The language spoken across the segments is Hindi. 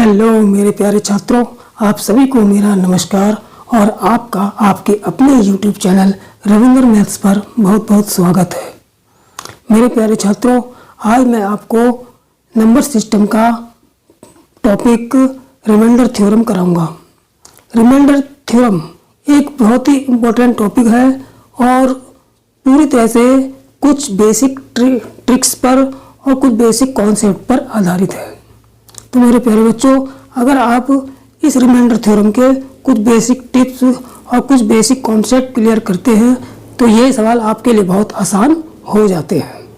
हेलो मेरे प्यारे छात्रों, आप सभी को मेरा नमस्कार और आपका आपके अपने YouTube चैनल रविंद्र मैथ्स पर बहुत बहुत स्वागत है। मेरे प्यारे छात्रों, आज मैं आपको नंबर सिस्टम का टॉपिक रिमाइंडर थ्योरम कराऊंगा। रिमाइंडर थ्योरम एक बहुत ही इम्पोर्टेंट टॉपिक है और पूरी तरह से कुछ बेसिक ट्रिक्स पर और कुछ बेसिक कॉन्सेप्ट पर आधारित है। तो मेरे प्यारे बच्चों, अगर आप इस रिमाइंडर थ्योरम के कुछ बेसिक टिप्स और कुछ बेसिक कॉन्सेप्ट क्लियर करते हैं तो ये सवाल आपके लिए बहुत आसान हो जाते हैं।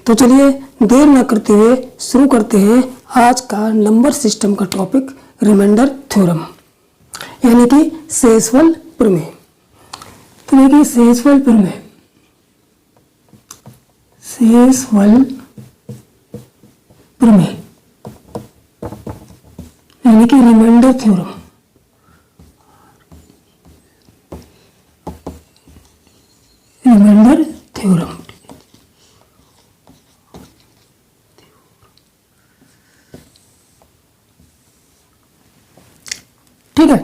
तो चलिए देर न करते हुए शुरू करते हैं आज का नंबर सिस्टम का टॉपिक रिमाइंडर थ्योरम, यानी कि शेषफल प्रमेय। तो देखिए शेषफल प्रमेय, शेषफल प्रमेय यानी कि रिमाइंडर थ्योरम। रिमाइंडर थ्योरम ठीक है।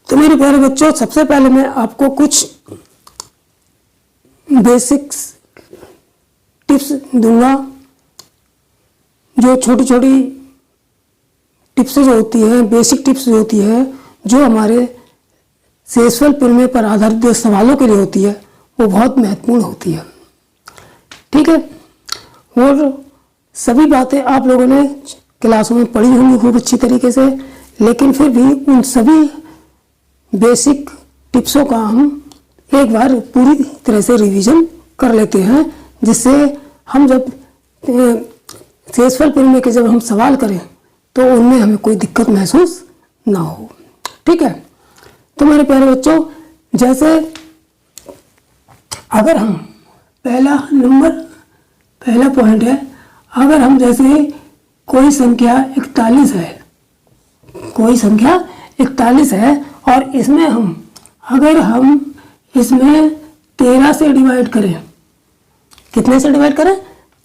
तो मेरे प्यारे बच्चों, सबसे पहले मैं आपको कुछ बेसिक्स टिप्स दूंगा। जो छोटी छोटी टिप्स जो होती हैं, बेसिक टिप्स जो होती है, जो हमारे शेषफल प्रमेय पर आधारित जो सवालों के लिए होती है, वो बहुत महत्वपूर्ण होती है। ठीक है। और सभी बातें आप लोगों ने क्लासों में पढ़ी होंगी खूब अच्छी तरीके से, लेकिन फिर भी उन सभी बेसिक टिप्सों का हम एक बार पूरी तरह से रिवीजन कर लेते हैं, जिससे हम जब शेषफल प्रमेय के जब हम सवाल करें तो उनमें हमें कोई दिक्कत महसूस ना हो। ठीक है। तो मेरे प्यारे बच्चों, जैसे अगर हम पहला पॉइंट है, अगर हम जैसे कोई संख्या 41 है, कोई संख्या 41 है और इसमें अगर हम इसमें 13 से डिवाइड करें, कितने से डिवाइड करें?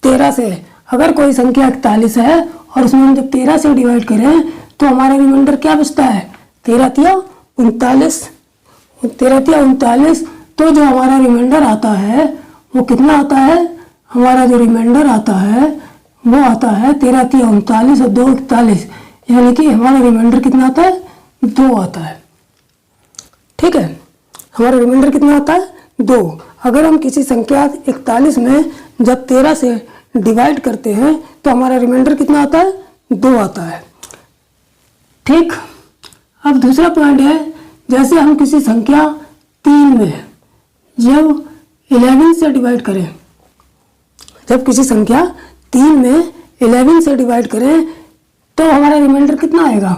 13 से। अगर कोई संख्या 41 है और उसमें हम जब 13 से डिवाइड करें तो हमारा रिमाइंडर क्या बचता है? 13 तिया 39। 13 तिया 39। तो जो हमारा रिमाइंडर आता है वो कितना आता है? हमारा जो रिमाइंडर आता है वो आता है 13 तिया 39 और 2 41, यानी कि हमारा रिमाइंडर कितना आता है? 2 आता है। ठीक है। हमारा रिमाइंडर कितना आता है? 2। अगर हम किसी संख्या 41 में जब 13 से डिवाइड करते हैं तो हमारा रिमाइंडर कितना आता है? 2 आता है। ठीक। अब दूसरा पॉइंट है, जैसे हम किसी संख्या 3 में जब 11 से डिवाइड करें, जब किसी संख्या 3 में 11 से डिवाइड करें तो हमारा रिमाइंडर कितना आएगा?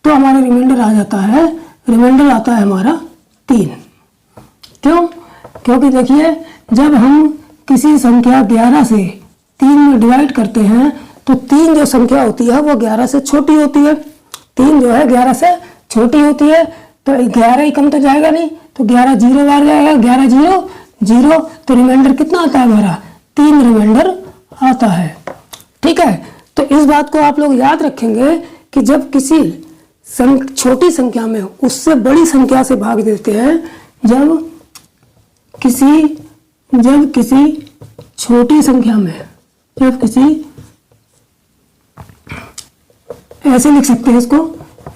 तो हमारा रिमाइंडर आ जाता है, रिमाइंडर आता है हमारा 3। क्यों? क्योंकि देखिए, जब हम किसी संख्या 11 से 3 में डिवाइड करते हैं तो 3 जो संख्या होती है वो 11 से छोटी होती है। 3 जो है 11 से छोटी होती है, तो 11 ही कम तो जाएगा नहीं, तो 11 जीरो बार जाएगा, 11 जीरो जीरो, तो रिमाइंडर कितना आता है हमारा? 3 रिमाइंडर आता है। ठीक है। तो इस बात को आप लोग याद रखेंगे कि जब किसी छोटी संख्या में उससे बड़ी संख्या से भाग देते हैं, जब किसी छोटी संख्या में, जब किसी, ऐसे लिख सकते हैं इसको,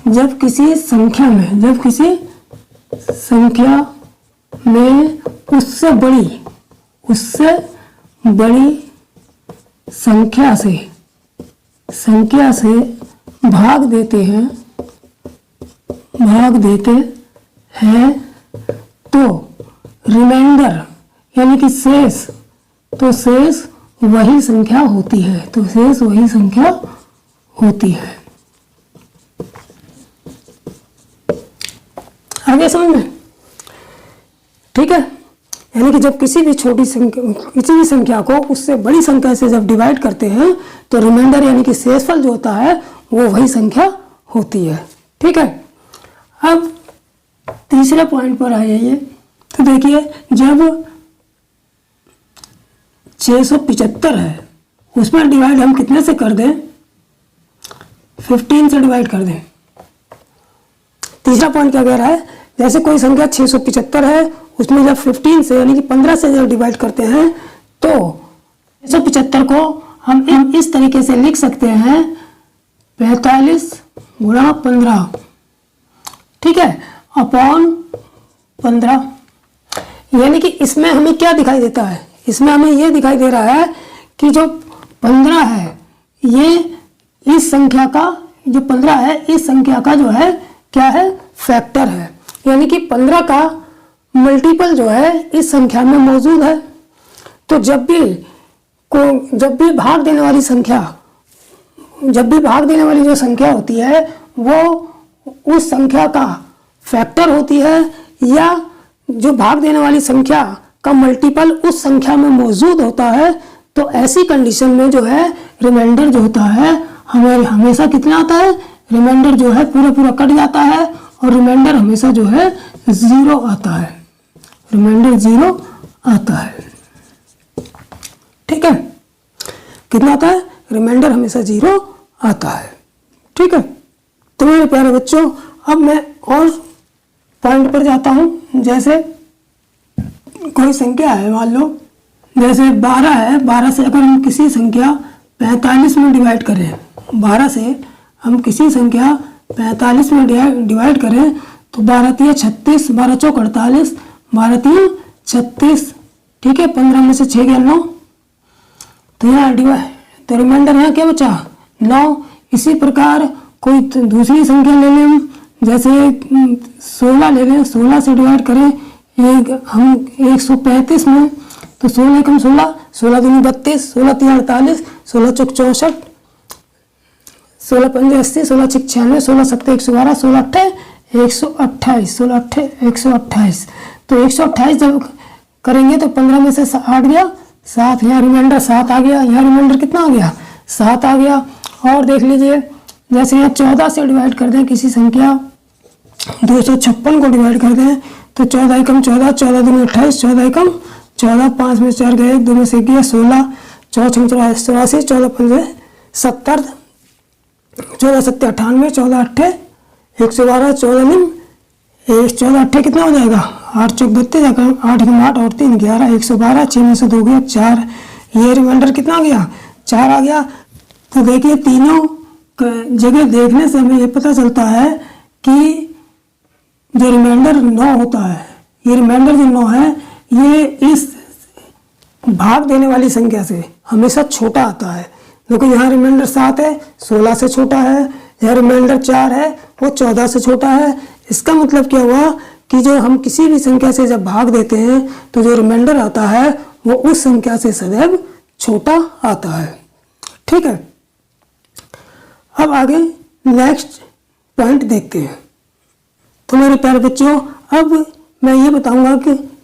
जब किसी संख्या में उससे बड़ी संख्या से भाग देते हैं तो रिमाइंडर यानी कि शेष वही संख्या होती है। आगे समझ में? ठीक है। यानी कि जब किसी भी संख्या को उससे बड़ी संख्या से जब डिवाइड करते हैं तो रिमाइंडर यानी कि शेषफल जो होता है वो वही संख्या होती है। ठीक है। अब तीसरे पॉइंट पर आ जाइए। तो देखिए, जब 675 है, उसमें डिवाइड हम कितने से कर दें, 15 से डिवाइड कर दें। तीसरा पॉइंट क्या कह रहा है, जैसे कोई संख्या 675 है, उसमें जब 15 से यानी कि 15 से जब डिवाइड करते हैं तो 675 को हम इस तरीके से लिख सकते हैं 45 गुणा 15, ठीक है, अपॉन 15। यानी कि इसमें हमें क्या दिखाई देता है, इसमें हमें ये दिखाई दे रहा है कि जो 15 है ये इस संख्या का, जो 15 है इस संख्या का जो है क्या है, फैक्टर है। यानी कि 15 का मल्टीपल जो है इस संख्या में मौजूद है। तो जब भी भाग देने वाली जो संख्या होती है वो उस संख्या का फैक्टर होती है, या जो भाग देने वाली संख्या का मल्टीपल उस संख्या में मौजूद होता है, तो ऐसी कंडीशन में जो है रिमाइंडर जो होता है हमें हमेशा कितना आता है, रिमाइंडर जो है पूरा कट जाता है और रिमाइंडर हमेशा जो है 0 आता है, रिमाइंडर 0 आता है। ठीक है, कितना आता है, रिमाइंडर हमेशा 0 आता है। ठीक है, तो मेरे प्यारे बच्चों अब मैं और पॉइंट पर जाता हूं। जैसे कोई संख्या है, मान लो जैसे 12 है, 12 से अगर हम किसी संख्या 45 में डिवाइड करें, 12 से हम किसी संख्या 45 में डिवाइड करें तो 12 तिया 36, 12 चौक 48, 12 तिया 36, ठीक है, 15 में से 6 गया 9, तो यहाँ डिवाइड, तो रिमाइंडर यहाँ क्या बचा, 9। इसी प्रकार कोई दूसरी संख्या ले लें, जैसे 16 ले लें, 16 से डिवाइड करें हम 135 में, तो 16 एकम 16, 16 दूनी 32, 16 तिया 48, 16 चौक 64, 16 पंजे 80, 16 छिक 96, 16 सत्ते 112, 16 अट्ठे 128, 16 अट्ठे 128। तो 128 जब करेंगे तो 15 में से 8 गया 7, यहाँ रिमाइंडर 7 आ गया, यहाँ रिमाइंडर कितना आ गया, 7 आ गया। और देख लीजिए जैसे यहाँ 14 से डिवाइड कर दें किसी संख्या, 256 को डिवाइड कर दें तो 14 एकम 14, 14 दूनी 28, 14 एकम 14, 5 में 4 गए, 1 2 में से गया 16, 14 छः 84, 14 पंजे 70, 14 सत्ते 98, 14 अट्ठे 112, 14 निम 14 अट्ठे कितना हो जाएगा, 8 चौक 32, 8 एकम 8 और 3 11, 112, 6 में से 2 गया 4, ये रिमाइंडर कितना आ गया, 4 आ गया। तो देखिए तीनों जगह देखने से हमें ये पता चलता है कि जो रिमाइंडर 9 होता है, ये रिमाइंडर जो 9 है ये इस भाग देने वाली संख्या से हमेशा छोटा आता है। क्योंकि यहाँ रिमाइंडर 7 है, 16 से छोटा है, यहाँ रिमाइंडर 4 है, वो 14 से छोटा है। इसका मतलब क्या हुआ कि जो हम किसी भी संख्या से जब भाग देते हैं तो जो रिमाइंडर आता है वो उस संख्या से सदैव छोटा आता है। ठीक है, अब आगे नेक्स्ट पॉइंट देखते हैं। तो मेरे प्यारे बच्चों अब मैं ये बताऊंगा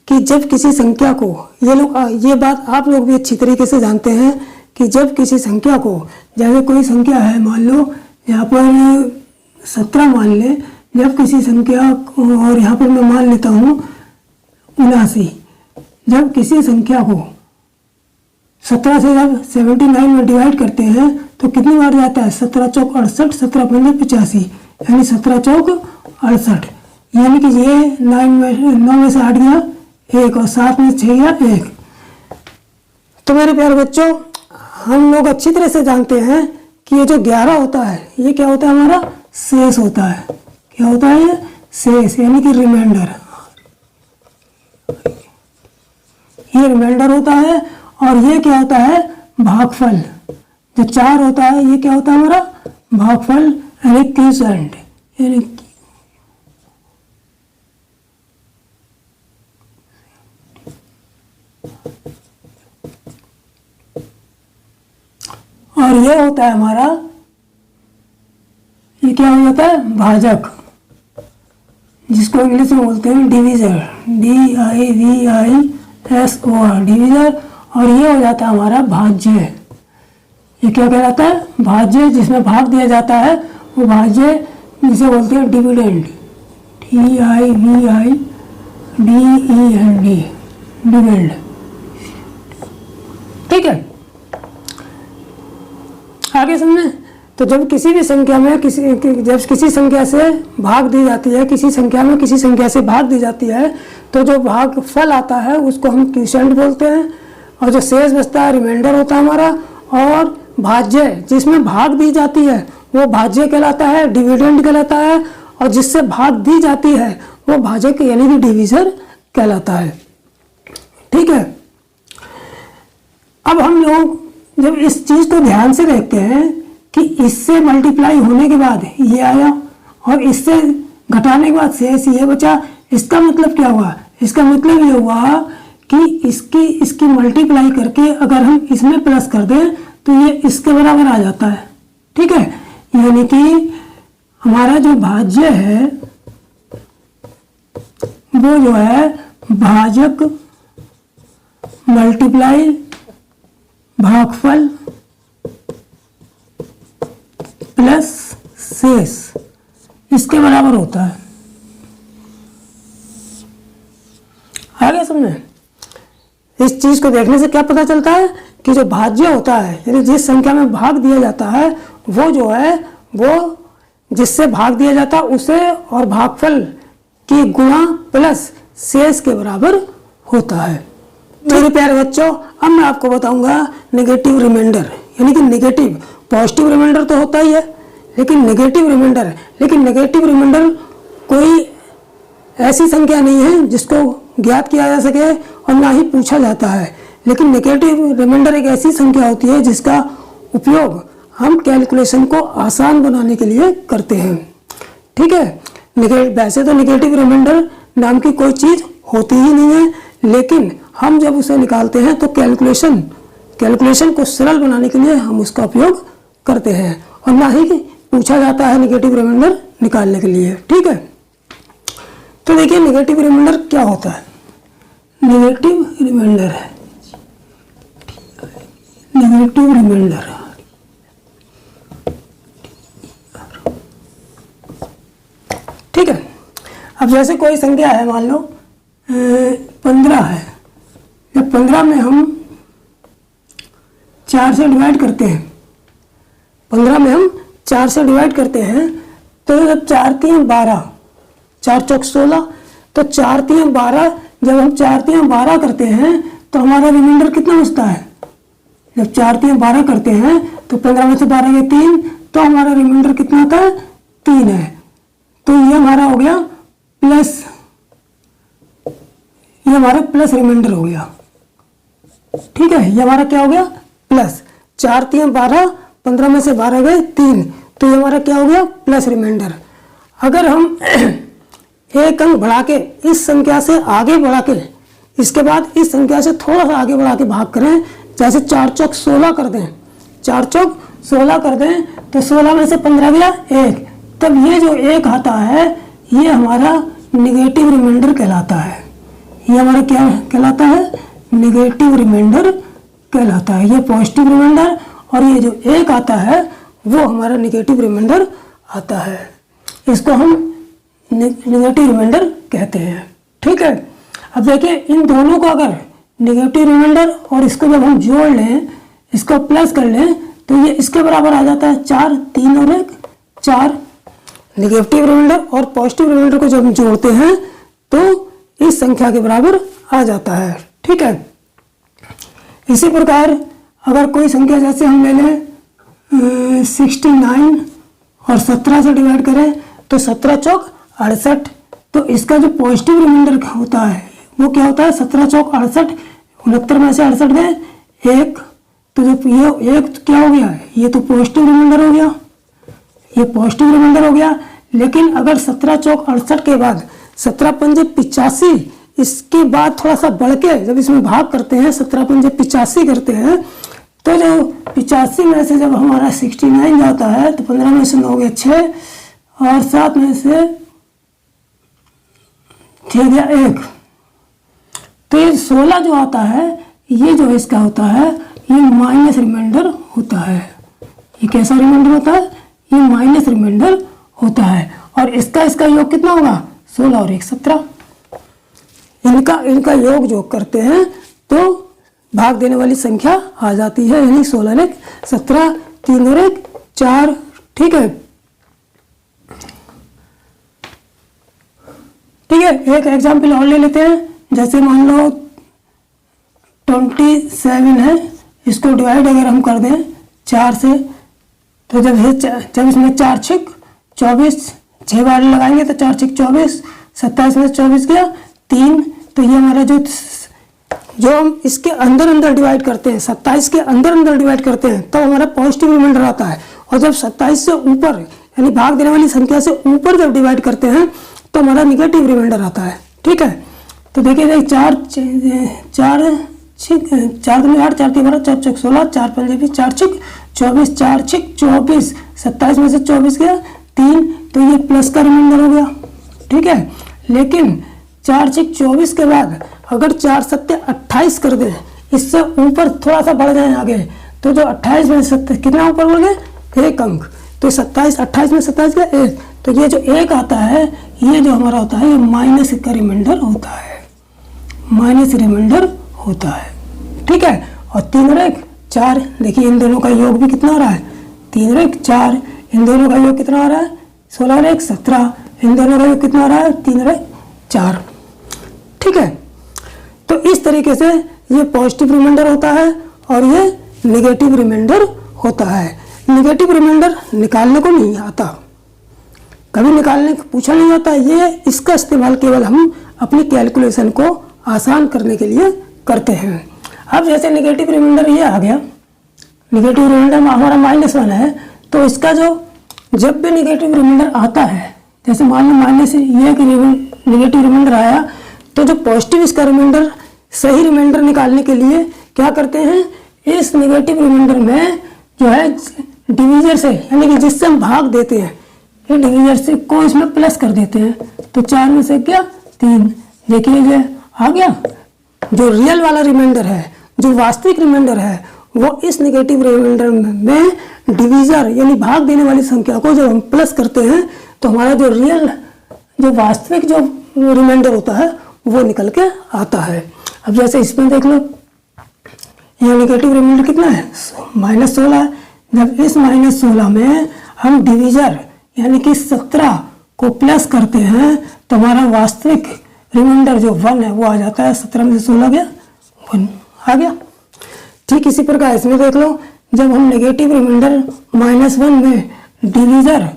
कि जब किसी संख्या को, ये बात आप लोग भी अच्छी तरीके से जानते हैं कि जब किसी संख्या को, जैसे कोई संख्या है मान लो यहाँ पर 17 मान ले, जब किसी संख्या और यहाँ पर मैं मान लेता हूँ 79, जब किसी संख्या को 17 से जब 79 में डिवाइड करते हैं तो कितनी बार जाता है, 17 चौक 68, 17 पंजे 85, यानी 17 चौक 68, यानी कि ये 9 में से 8 गया 1 और 7 में 6 गया 1। तो मेरे प्यारे बच्चों हम लोग अच्छी तरह से जानते हैं कि ये जो 11 होता है ये क्या होता है, हमारा शेष होता है। क्या होता है ये, शेष, यानी कि रिमाइंडर, ये रिमाइंडर होता है। और ये क्या होता है, भागफल। जो 4 होता है ये क्या होता है, हमारा भागफल यानी क्वोशिएंट, यानी और ये होता है हमारा, ये क्या हो जाता है, भाजक, जिसको इंग्लिश में बोलते हैं डिविजर, DIVISOR, डिविजर। और ये हो जाता है हमारा भाज्य, ये क्या कहलाता है, भाज्य, जिसमें भाग दिया जाता है वो भाज्य, जिसे बोलते हैं डिविडेंड, DIVIDEND, डिविडेंड। ठीक है, आगे समझे। तो जब किसी भी संख्या में जब किसी संख्या से भाग दी जाती है, किसी संख्या में किसी संख्या से भाग दी जाती है, तो जो भाग फल आता है उसको हम क्वोशिएंट बोलते हैं, और जो शेष बचता है रिमाइंडर होता है हमारा, और भाज्य जिसमें भाग दी जाती है वो भाज्य कहलाता है, डिविडेंड कहलाता है, और जिससे भाग दी जाती है वो भाजक यानी कि डिविजर कहलाता है। ठीक है। अब हम लोग जब इस चीज को ध्यान से देखते हैं कि इससे मल्टीप्लाई होने के बाद ये आया और इससे घटाने के बाद शेष ये बचा, इसका मतलब क्या हुआ? इसका मतलब ये हुआ कि इसकी मल्टीप्लाई करके अगर हम इसमें प्लस कर दें तो ये इसके बराबर आ जाता है। ठीक है। यानी कि हमारा जो भाज्य है वो जो है भाजक मल्टीप्लाई भागफल प्लस शेष इसके बराबर होता है। आगे समझे। इस चीज को देखने से क्या पता चलता है कि जो भाज्य होता है यानी जिस संख्या में भाग दिया जाता है वो जो है वो जिससे भाग दिया जाता है उसे और भागफल की गुणा प्लस शेष के बराबर होता है। मेरे प्यारे बच्चों, अब मैं आपको बताऊंगा नेगेटिव रिमाइंडर, यानी कि नेगेटिव। पॉजिटिव रिमाइंडर तो होता ही है लेकिन नेगेटिव रिमाइंडर कोई ऐसी संख्या नहीं है जिसको ज्ञात किया जा सके और ना ही पूछा जाता है, लेकिन नेगेटिव रिमाइंडर एक ऐसी संख्या होती है जिसका उपयोग हम कैलकुलेशन को आसान बनाने के लिए करते हैं। ठीक है। वैसे तो नेगेटिव रिमाइंडर नाम की कोई चीज होती ही नहीं है, लेकिन हम जब उसे निकालते हैं तो कैलकुलेशन को सरल बनाने के लिए हम उसका उपयोग करते हैं और ना ही पूछा जाता है नेगेटिव रिमाइंडर निकालने के लिए। ठीक है। तो देखिए नेगेटिव रिमाइंडर क्या होता है। नेगेटिव रिमाइंडर ठीक है। अब जैसे कोई संख्या है, मान लो 15 है, जब 15 में हम 4 से डिवाइड करते हैं, 15 में हम 4 से डिवाइड करते हैं तो जब 4 3 12, 4 चौक 16, तो 4 3 12, जब हम 4 3 12 करते हैं तो हमारा रिमाइंडर कितना बचता है? जब 4 3 12 करते हैं तो 15 में से 12 गए 3, तो हमारा रिमाइंडर कितना होता है? 3 है। तो ये हमारा हो गया प्लस, ये हमारा प्लस रिमाइंडर हो गया। ठीक है। ये हमारा क्या हो गया? प्लस। 4 3 12, 15 में से 12 गए 3, तो ये हमारा क्या हो गया? Plus remainder. अगर हम एक अंक बढ़ा के इस संख्या से आगे बढ़ा के इसके बाद इस संख्या से थोड़ा सा आगे बढ़ा के भाग करें, जैसे 4 चौक 16 कर दें, 4 चौक 16 कर दें तो 16 में से 15 गया 1, तब ये जो 1 आता है ये हमारा नेगेटिव रिमाइंडर कहलाता है। ये हमारा क्या कहलाता है? नेगेटिव रिमाइंडर कहलाता है। ये पॉजिटिव रिमाइंडर और ये जो 1 आता है वो हमारा नेगेटिव रिमाइंडर आता है। इसको हम नेगेटिव रिमाइंडर कहते हैं। ठीक है। अब देखिए इन दोनों को अगर नेगेटिव रिमाइंडर और इसको जब हम जोड़ लें, इसको प्लस कर लें, तो ये इसके बराबर आ जाता है 4, 3 और 1 4। नेगेटिव रिमाइंडर और पॉजिटिव रिमाइंडर को जब हम जोड़ते हैं तो इस संख्या के बराबर आ जाता है। ठीक है। इसी प्रकार अगर कोई संख्या जैसे हम ले लें 69 और 17 से डिवाइड करें तो 17 चौक 68, तो इसका जो पॉजिटिव रिमाइंडर होता है वो क्या होता है? 17 चौक 68, 69 में से 68 गए 1, तो जब ये 1 क्या हो गया? ये तो पॉजिटिव रिमाइंडर हो गया, ये पॉजिटिव रिमाइंडर हो गया। लेकिन अगर 17 चौक 68 के बाद 17 पंजे 85, इसके बाद थोड़ा सा बढ़ के जब इसमें भाग करते हैं, 17 पंजे 85 करते हैं, तो जो 85 में से जब हमारा 69 जाता है तो 15 में से 9 गया 6 और 7 में से 6 गया 1, तो ये 16 जो आता है ये जो इसका होता है ये माइनस रिमाइंडर होता है। ये कैसा रिमाइंडर होता है? ये माइनस रिमाइंडर होता है। और इसका योग कितना होगा? 16 और 1 17। इनका योग जो करते हैं तो भाग देने वाली संख्या आ जाती है, यानी 16 और 1 17। 3 और 1 4। ठीक है, ठीक है। एक एग्जाम्पल और ले लेते हैं। जैसे मान लो 27 है, इसको डिवाइड अगर हम कर दें 4 से, तो जब इसमें 4 छिक 24, 6 बार लगाएंगे तो 4 छिक 24, 27 में 24 गया 3। तो ये हमारा जो हम इसके अंदर अंदर डिवाइड करते हैं, 27 के अंदर अंदर डिवाइड करते हैं, तब हमारा पॉजिटिव रिमाइंडर आता है। और जब 27 से ऊपर यानी भाग देने वाली संख्या से ऊपर जब डिवाइड करते हैं तो हमारा निगेटिव रिमाइंडर आता है। ठीक है, तो देखिए 4 छिक 4 दूनी 8, 4 तीन 12, 4 चौक 16, 4 पंजे 20, 4 छिक 24, 4 छिक 24, 27 में से 24 गया 3, तो ये प्लस का रिमाइंडर हो गया। ठीक है, लेकिन 4 छिक 24 के बाद अगर 4 सत्ते 28 कर दें, इससे ऊपर थोड़ा सा बढ़ जाए आगे, तो जो 28 में 27 कितना ऊपर बढ़ गए 1 अंक, तो 27 28 में 27 का 1, तो ये जो 1 आता है ये जो हमारा होता है ये माइनस का रिमाइंडर होता है, माइनस रिमाइंडर होता है। ठीक है, और 3 और 1 4, देखिए इन दोनों का योग भी कितना आ रहा है 3 और 1 4, इन दोनों का योग कितना आ रहा है 16 और 1 17, इन दोनों का योग कितना आ रहा है 3 और 1 4। ठीक है, तो इस तरीके से ये पॉजिटिव रिमाइंडर होता है और ये नेगेटिव रिमाइंडर होता है। नेगेटिव रिमाइंडर निकालने को नहीं आता, कभी निकालने को पूछा नहीं जाता, ये इसका इस्तेमाल केवल हम अपनी कैलकुलेशन को आसान करने के लिए करते हैं। अब जैसे नेगेटिव रिमाइंडर ये आ गया, नेगेटिव रिमाइंडर हमारा -1 है, तो इसका जो जब भी नेगेटिव रिमाइंडर आता है, जैसे मान लो माइनस ये कि नेगेटिव रिमाइंडर आया, तो जो पॉजिटिव इसका रिमाइंडर सही रिमाइंडर निकालने के लिए क्या करते हैं, इस नेगेटिव रिमाइंडर में जो है डिवीजर से यानी कि जिससे हम भाग देते हैं, ये डिवीजर से को इसमें प्लस कर देते हैं, तो 4 में से क्या 3, देखिए ये आ गया। जो रियल वाला रिमाइंडर है, जो वास्तविक रिमाइंडर है, वो इस नेगेटिव रिमाइंडर में डिवीजर यानी भाग देने वाली संख्या को जब हम प्लस करते हैं तो हमारा जो रियल जो वास्तविक जो रिमाइंडर होता है वो निकल के आता है। अब जैसे इसमें देख लो, यह नेगेटिव रिमाइंडर कितना है -16। जब इस -16 में हम डिवीजर यानी कि 17 को प्लस करते हैं तो हमारा वास्तविक रिमाइंडर जो 1 है वो आ जाता है। 17 में से 16 गया 1 आ गया। ठीक इसी प्रकार इसमें देख लो, जब हम नेगेटिव रिमाइंडर -1 में डिवीजर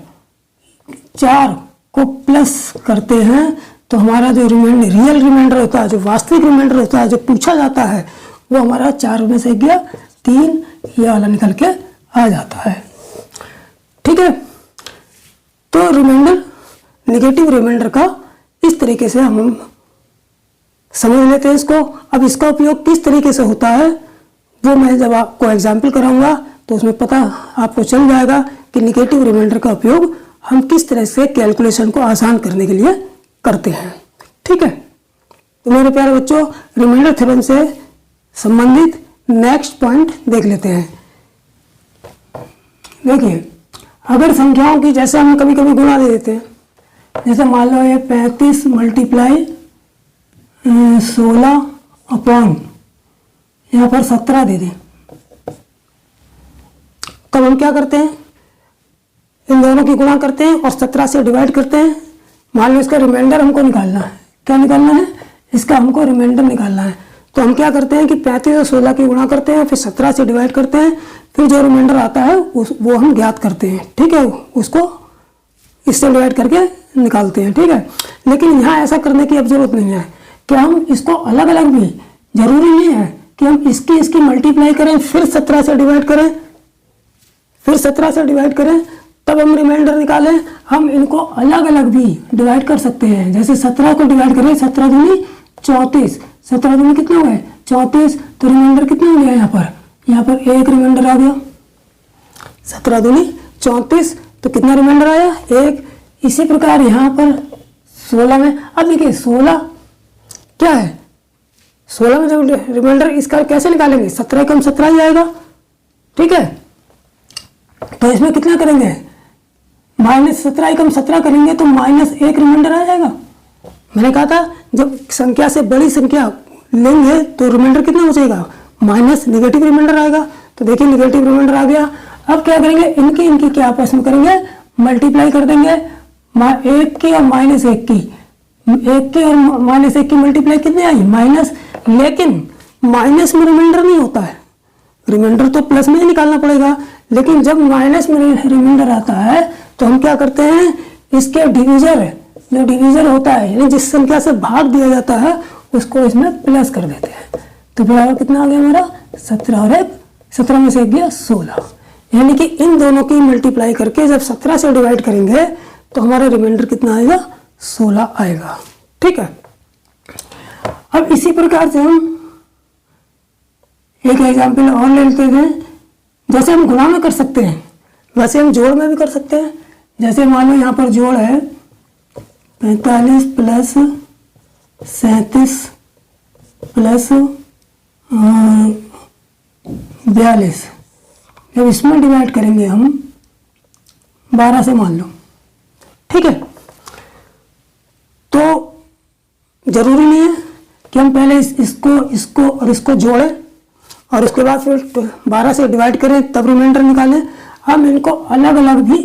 4 को प्लस करते हैं तो हमारा जो रिमाइंडर रियल रिमाइंडर होता है, जो वास्तविक रिमाइंडर होता है, जो पूछा जाता है, वो हमारा 4 में से गया 3, ये वाला निकल के आ जाता है। ठीक है, तो रिमाइंडर नेगेटिव रिमाइंडर का इस तरीके से हम समझ लेते हैं इसको। अब इसका उपयोग किस तरीके से होता है वो मैं जब आपको एग्जाम्पल कराऊंगा तो उसमें पता आपको चल जाएगा कि नेगेटिव रिमाइंडर का उपयोग हम किस तरह से कैलकुलेशन को आसान करने के लिए करते हैं। ठीक है, तो मेरे प्यारे बच्चों, रिमाइंडर थ्योरम से संबंधित नेक्स्ट पॉइंट देख लेते हैं। देखिए, अगर संख्याओं की जैसे हम कभी कभी गुणा दे देते हैं, जैसे मान लो ये 35 मल्टीप्लाई 16 अपॉन यहाँ पर 17 दे दें, तब हम क्या करते हैं, इन दोनों की गुणा करते हैं और 17 से डिवाइड करते हैं। मान लो इसका रिमाइंडर हमको निकालना है, क्या निकालना है, इसका हमको रिमाइंडर निकालना है। तो हम क्या करते हैं कि 35 और 16 की गुणा करते हैं, फिर 17 से डिवाइड करते हैं, फिर जो रिमाइंडर आता है वो हम ज्ञात करते हैं। ठीक है, उसको इससे डिवाइड करके निकालते हैं। ठीक है, लेकिन यहाँ ऐसा करने की अब जरूरत नहीं है कि हम इसको अलग अलग भी, जरूरी नहीं है कि हम इसकी मल्टीप्लाई करें फिर 17 से डिवाइड करें, फिर 17 से डिवाइड करें तब हम रिमाइंडर निकालें। हम इनको अलग अलग भी डिवाइड कर सकते हैं। जैसे 17 को डिवाइड करें, 17 दूनी 34, 17 दूनी कितना हुआ है 34, तो रिमाइंडर कितना हो गया यहाँ पर एक रिमाइंडर आ गया। 17 दूनी 34, तो कितना रिमाइंडर आया 1। इसी प्रकार यहाँ पर 16 में, अब देखिए 16 क्या है, 16 में जब रिमाइंडर इसका कैसे निकालेंगे, 17 कम 17 ही आएगा। ठीक है, तो इसमें कितना करेंगे, -17 कम 17 करेंगे तो -1 रिमाइंडर आ जाएगा। मैंने कहा था जब संख्या से बड़ी संख्या लेंगे तो रिमाइंडर कितना बचेगा, माइनस नेगेटिव रिमाइंडर आएगा। तो देखिए नेगेटिव रिमाइंडर आ गया। अब क्या करेंगे, इनकी इनकी क्या आपस में करेंगे, मल्टीप्लाई कर देंगे। एक की और माइनस एक की, एक की और माइनस एक की मल्टीप्लाई कितनी आई, माइनस। लेकिन माइनस में रिमाइंडर नहीं होता है, रिमाइंडर तो प्लस में ही निकालना पड़ेगा। लेकिन जब माइनस में रिमाइंडर आता है तो हम क्या करते हैं, इसके डिवीजर, जो डिवीजर होता है यानी जिस संख्या से भाग दिया जाता है उसको इसमें प्लस कर देते हैं। तो बराबर कितना आ गया हमारा, 17 और 1, 17 में से 1 गया 16। यानी कि इन दोनों की मल्टीप्लाई करके जब 17 से डिवाइड करेंगे तो हमारा रिमाइंडर कितना आएगा, 16 आएगा। ठीक है। अब इसी प्रकार से हम एक एग्जाम्पल और ले लेते हैं। जैसे हम गुणा में कर सकते हैं वैसे हम जोड़ में भी कर सकते हैं। जैसे मान लो यहाँ पर जोड़ है 45 प्लस 37 प्लस 42, जब इसमें डिवाइड करेंगे हम 12 से मान लो। ठीक है। तो जरूरी नहीं है कि हम पहले इसको और इसको जोड़ें और उसके बाद फिर 12 से डिवाइड करें तब रिमाइंडर निकालें। हम इनको अलग अलग भी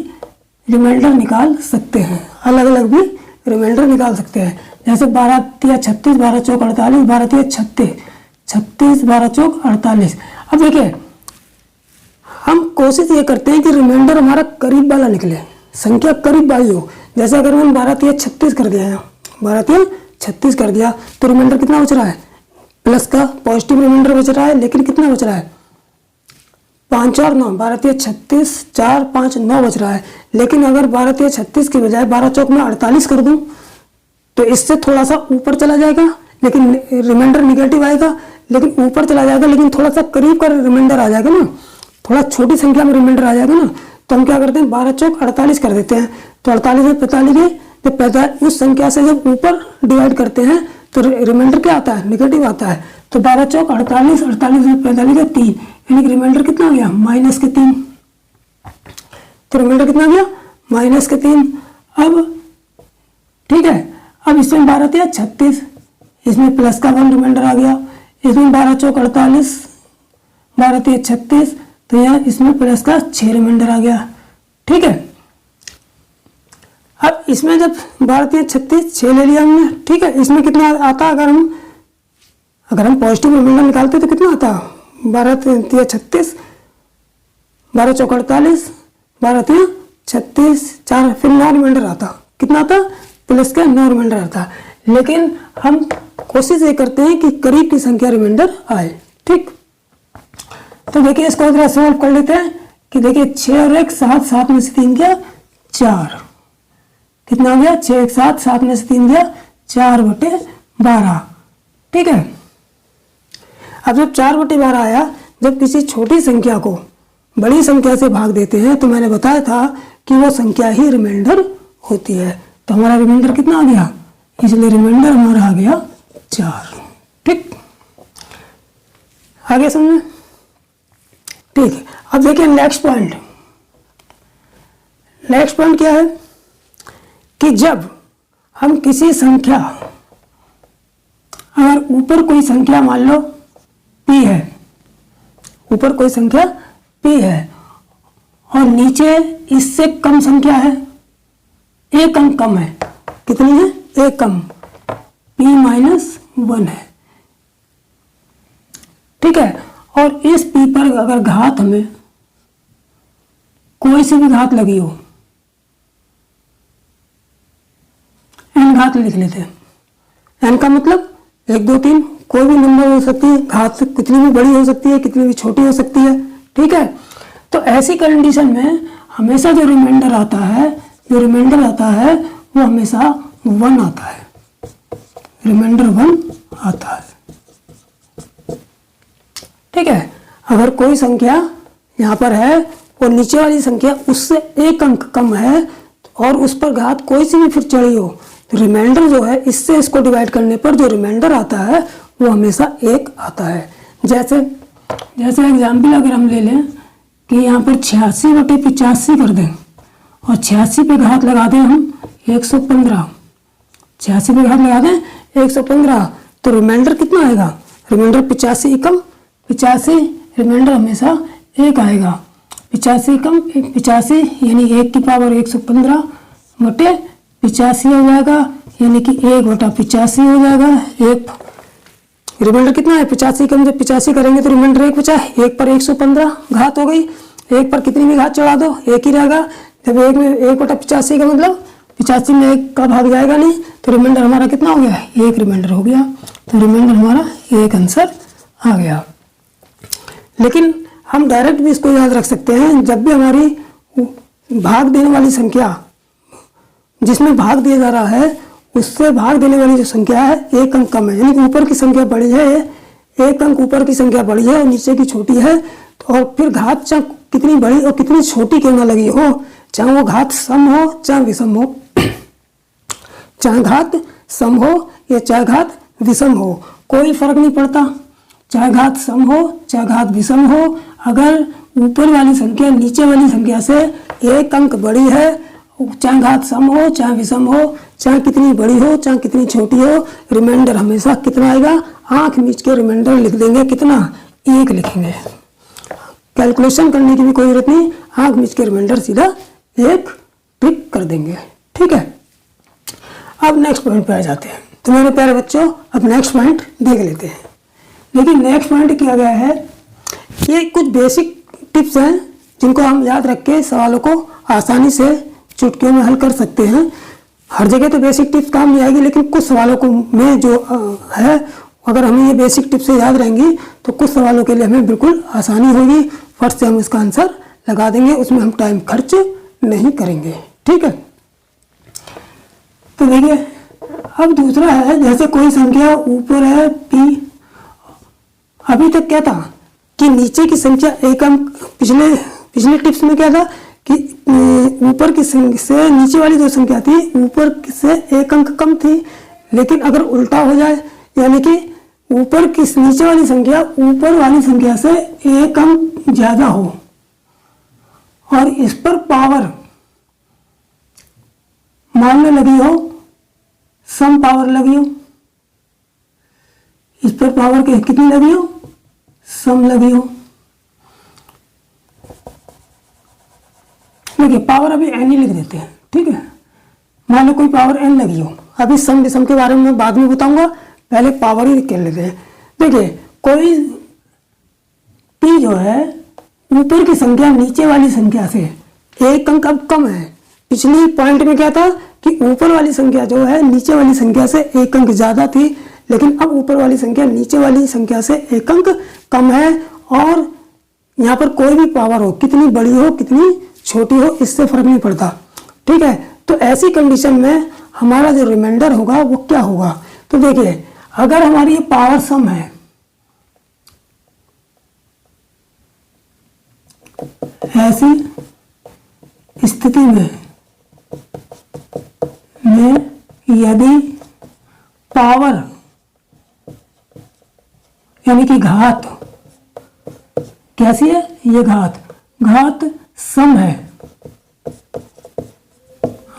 रिमाइंडर निकाल सकते हैं, अलग अलग भी रिमाइंडर निकाल सकते हैं। जैसे 12 तिया 36, 12 चौक 48, 12 तिया 36, 36 12 चौक 48। अब देखिए हम कोशिश ये करते हैं कि रिमाइंडर हमारा करीब वाला निकले, संख्या करीब वाली हो। जैसे अगर मैंने 12 तिया 36 कर दिया है, 12 तिया 36 कर दिया तो रिमाइंडर कितना बच रहा है, प्लस का पॉजिटिव रिमाइंडर बच रहा है। लेकिन कितना बच रहा है, 5 और 9, 12 तिया 36, 4 5 9 बच रहा है। लेकिन अगर 12 तिया 36 की बजाय 12 चौक में 48 कर दूं तो इससे थोड़ा सा ऊपर चला जाएगा, लेकिन रिमाइंडर निगेटिव आएगा, लेकिन ऊपर चला जाएगा, लेकिन थोड़ा सा करीब का रिमाइंडर आ जाएगा ना, थोड़ा छोटी संख्या में रिमाइंडर आ जाएगा ना। तो हम क्या करते हैं, 12 चौक 48 कर देते हैं। तो 48 में 45 गए, जब 45 उस संख्या से जब ऊपर डिवाइड करते हैं तो रिमाइंडर क्या आता है, निगेटिव आता है। तो 12 चौक 48, 48 में 45 का 3, यानी कि रिमाइंडर कितना आ गया, माइनस के 3। तो रिमाइंडर कितना आ गया, माइनस के 3। अब ठीक है, अब इसमें 12 तिया 36, इसमें प्लस का 1 रिमाइंडर आ गया। इसमें 12 चौक 48, 12 तिया 36, तो यहाँ इसमें प्लस का 6 रिमाइंडर आ गया। ठीक है। अब इसमें जब 12 तिया 36 6 ले लिया हमने। ठीक है। इसमें कितना आता, अगर हम पॉजिटिव रिमाइंडर निकालते तो कितना आता, 12 तिया 36, 12 चौक 48, 12 तिया 36, 4 फिर 9 रिमाइंडर आता। कितना आता, प्लस का 9 रिमाइंडर आता। लेकिन हम कोशिश ये करते हैं कि करीब की संख्या रिमाइंडर आए। ठीक। तो देखिए इसको जरा सॉल्व कर लेते हैं कि देखिए 6 और 1 7, 7 में से 3 गया 4, कितना हो गया 6 1 7, 7 में से 3 गया 4/12। ठीक है। अब जब 4/12 आया, जब किसी छोटी संख्या को बड़ी संख्या से भाग देते हैं तो मैंने बताया था कि वो संख्या ही रिमाइंडर होती है। तो हमारा रिमाइंडर कितना आ गया, इसलिए रिमाइंडर हमारा आ गया 4। ठीक, आगे समझे। ठीक है। अब देखिए नेक्स्ट पॉइंट क्या है कि जब हम किसी संख्या, अगर ऊपर कोई संख्या मान लो p है, ऊपर कोई संख्या p है और नीचे इससे कम संख्या है, एक अंक कम है, कितनी है, एक कम, p-1 है। ठीक है। और इस p पर अगर घात हमें कोई सी भी घात लगी हो, n घात लिख लेते हैं। n का मतलब 1 2 3, कोई भी नंबर हो सकती है, घात कितनी भी बड़ी हो सकती है, कितनी भी छोटी हो सकती है। ठीक है। तो ऐसी कंडीशन में हमेशा जो रिमाइंडर आता है वो हमेशा 1 आता है, रिमाइंडर 1 आता है। ठीक है। अगर कोई संख्या यहाँ पर है और नीचे वाली संख्या उससे एक अंक कम है और उस पर घात कोई सी भी फिर चढ़ी हो, तो रिमाइंडर जो है इससे इसको डिवाइड करने पर जो रिमाइंडर आता है वो हमेशा 1 आता है। जैसे एग्जाम्पल अगर हम ले लें कि यहाँ पर 86/85 कर दें और 86 पे घात लगा दें हम 115, 86 पे घात लगा दें 115, तो रिमाइंडर कितना आएगा, रिमाइंडर 85 कम 85, रिमाइंडर हमेशा 1 आएगा। 85 कम 85 यानी 1 की पावर 115 बटे 85 हो जाएगा, यानी कि 1/85 हो जाएगा। एक रिमाइंडर कितना है 85 कम, जब 85 करेंगे तो रिमाइंडर 1 बचा, 1 पर 115 घात हो गई, 1 पर कितनी भी घात चढ़ा दो 1 ही रहेगा। जब 1 में 1/85 का मतलब 85 में 1 का भाग जाएगा नहीं, तो रिमाइंडर हमारा कितना हो गया 1 रिमाइंडर हो गया। तो रिमाइंडर हमारा 1 आंसर आ गया। लेकिन हम डायरेक्ट भी इसको याद रख सकते हैं, जब भी हमारी भाग देने वाली संख्या जिसमें भाग दिया जा रहा है उससे भाग देने वाली जो संख्या है 1 अंक कम है, यानी कि ऊपर की संख्या बड़ी है, 1 अंक ऊपर की संख्या बड़ी है और नीचे की छोटी है, तो और फिर घात चाहे कितनी बड़ी और कितनी छोटी क्यों ना लगी हो, चाहे वो घात सम हो चाहे विषम हो, चाहे घात सम हो या चाहे घात विषम हो, कोई फर्क नहीं पड़ता। चाहे घात सम हो चाहे घात विषम हो, अगर ऊपर वाली संख्या नीचे वाली संख्या से 1 अंक बड़ी है, चाहे घात सम हो चाहे विषम हो, चाहे कितनी बड़ी हो चाहे कितनी छोटी हो, रिमाइंडर हमेशा कितना आएगा, आंख मीच के रिमाइंडर लिख देंगे, कितना 1 लिखेंगे। कैलकुलेशन करने की भी कोई जरूरत नहीं, आंख मीच के रिमाइंडर सीधा 1 टिक कर देंगे। ठीक है, अब नेक्स्ट पॉइंट पे आ जाते हैं। तो मेरे प्यारे बच्चों, अब नेक्स्ट पॉइंट देख लेते हैं। लेकिन नेक्स्ट पॉइंट किया गया है, ये कुछ बेसिक टिप्स हैं जिनको हम याद रख के सवालों को आसानी से चुटकियों में हल कर सकते हैं। हर जगह तो बेसिक टिप्स काम नहीं आएगी, लेकिन कुछ सवालों को में जो है, अगर हमें ये बेसिक टिप्स याद रहेंगी तो कुछ सवालों के लिए हमें बिल्कुल आसानी होगी, फट से हम इसका आंसर लगा देंगे, उसमें हम टाइम खर्च नहीं करेंगे। ठीक है, तो देखिए अब दूसरा है, जैसे कोई संख्या ऊपर है p, अभी तक क्या था कि नीचे की संख्या 1 अंक, पिछले टिप्स में क्या था कि ऊपर की संख्या से नीचे वाली जो संख्या थी ऊपर से 1 अंक कम थी, लेकिन अगर उल्टा हो जाए, यानी कि ऊपर की नीचे वाली संख्या ऊपर वाली संख्या से 1 अंक ज्यादा हो और इस पर पावर मान लो लगी हो, सम पावर लगी हो, इस पर पावर के कितनी लगी हो, सम लगी हो। देखिए पावर अभी n ही लिख देते हैं। ठीक है, मान लो कोई पावर n लगी हो, अभी सम विषम के बारे में बाद में बताऊंगा, पहले पावर ही लिख के लेते हैं। देखिए कोई p जो है ऊपर की संख्या नीचे वाली संख्या से 1 अंक अब कम है। पिछली पॉइंट में क्या था कि ऊपर वाली संख्या जो है नीचे वाली संख्या से 1 अंक ज्यादा थी, लेकिन अब ऊपर वाली संख्या नीचे वाली संख्या से 1 अंक कम है, और यहाँ पर कोई भी पावर हो, कितनी बड़ी हो कितनी छोटी हो, इससे फर्क नहीं पड़ता। ठीक है, तो ऐसी कंडीशन में हमारा जो रिमाइंडर होगा वो क्या होगा, तो देखिए अगर हमारी ये पावर सम है, ऐसी स्थिति में यदि पावर यानी कि घात कैसी है, ये घात सम है,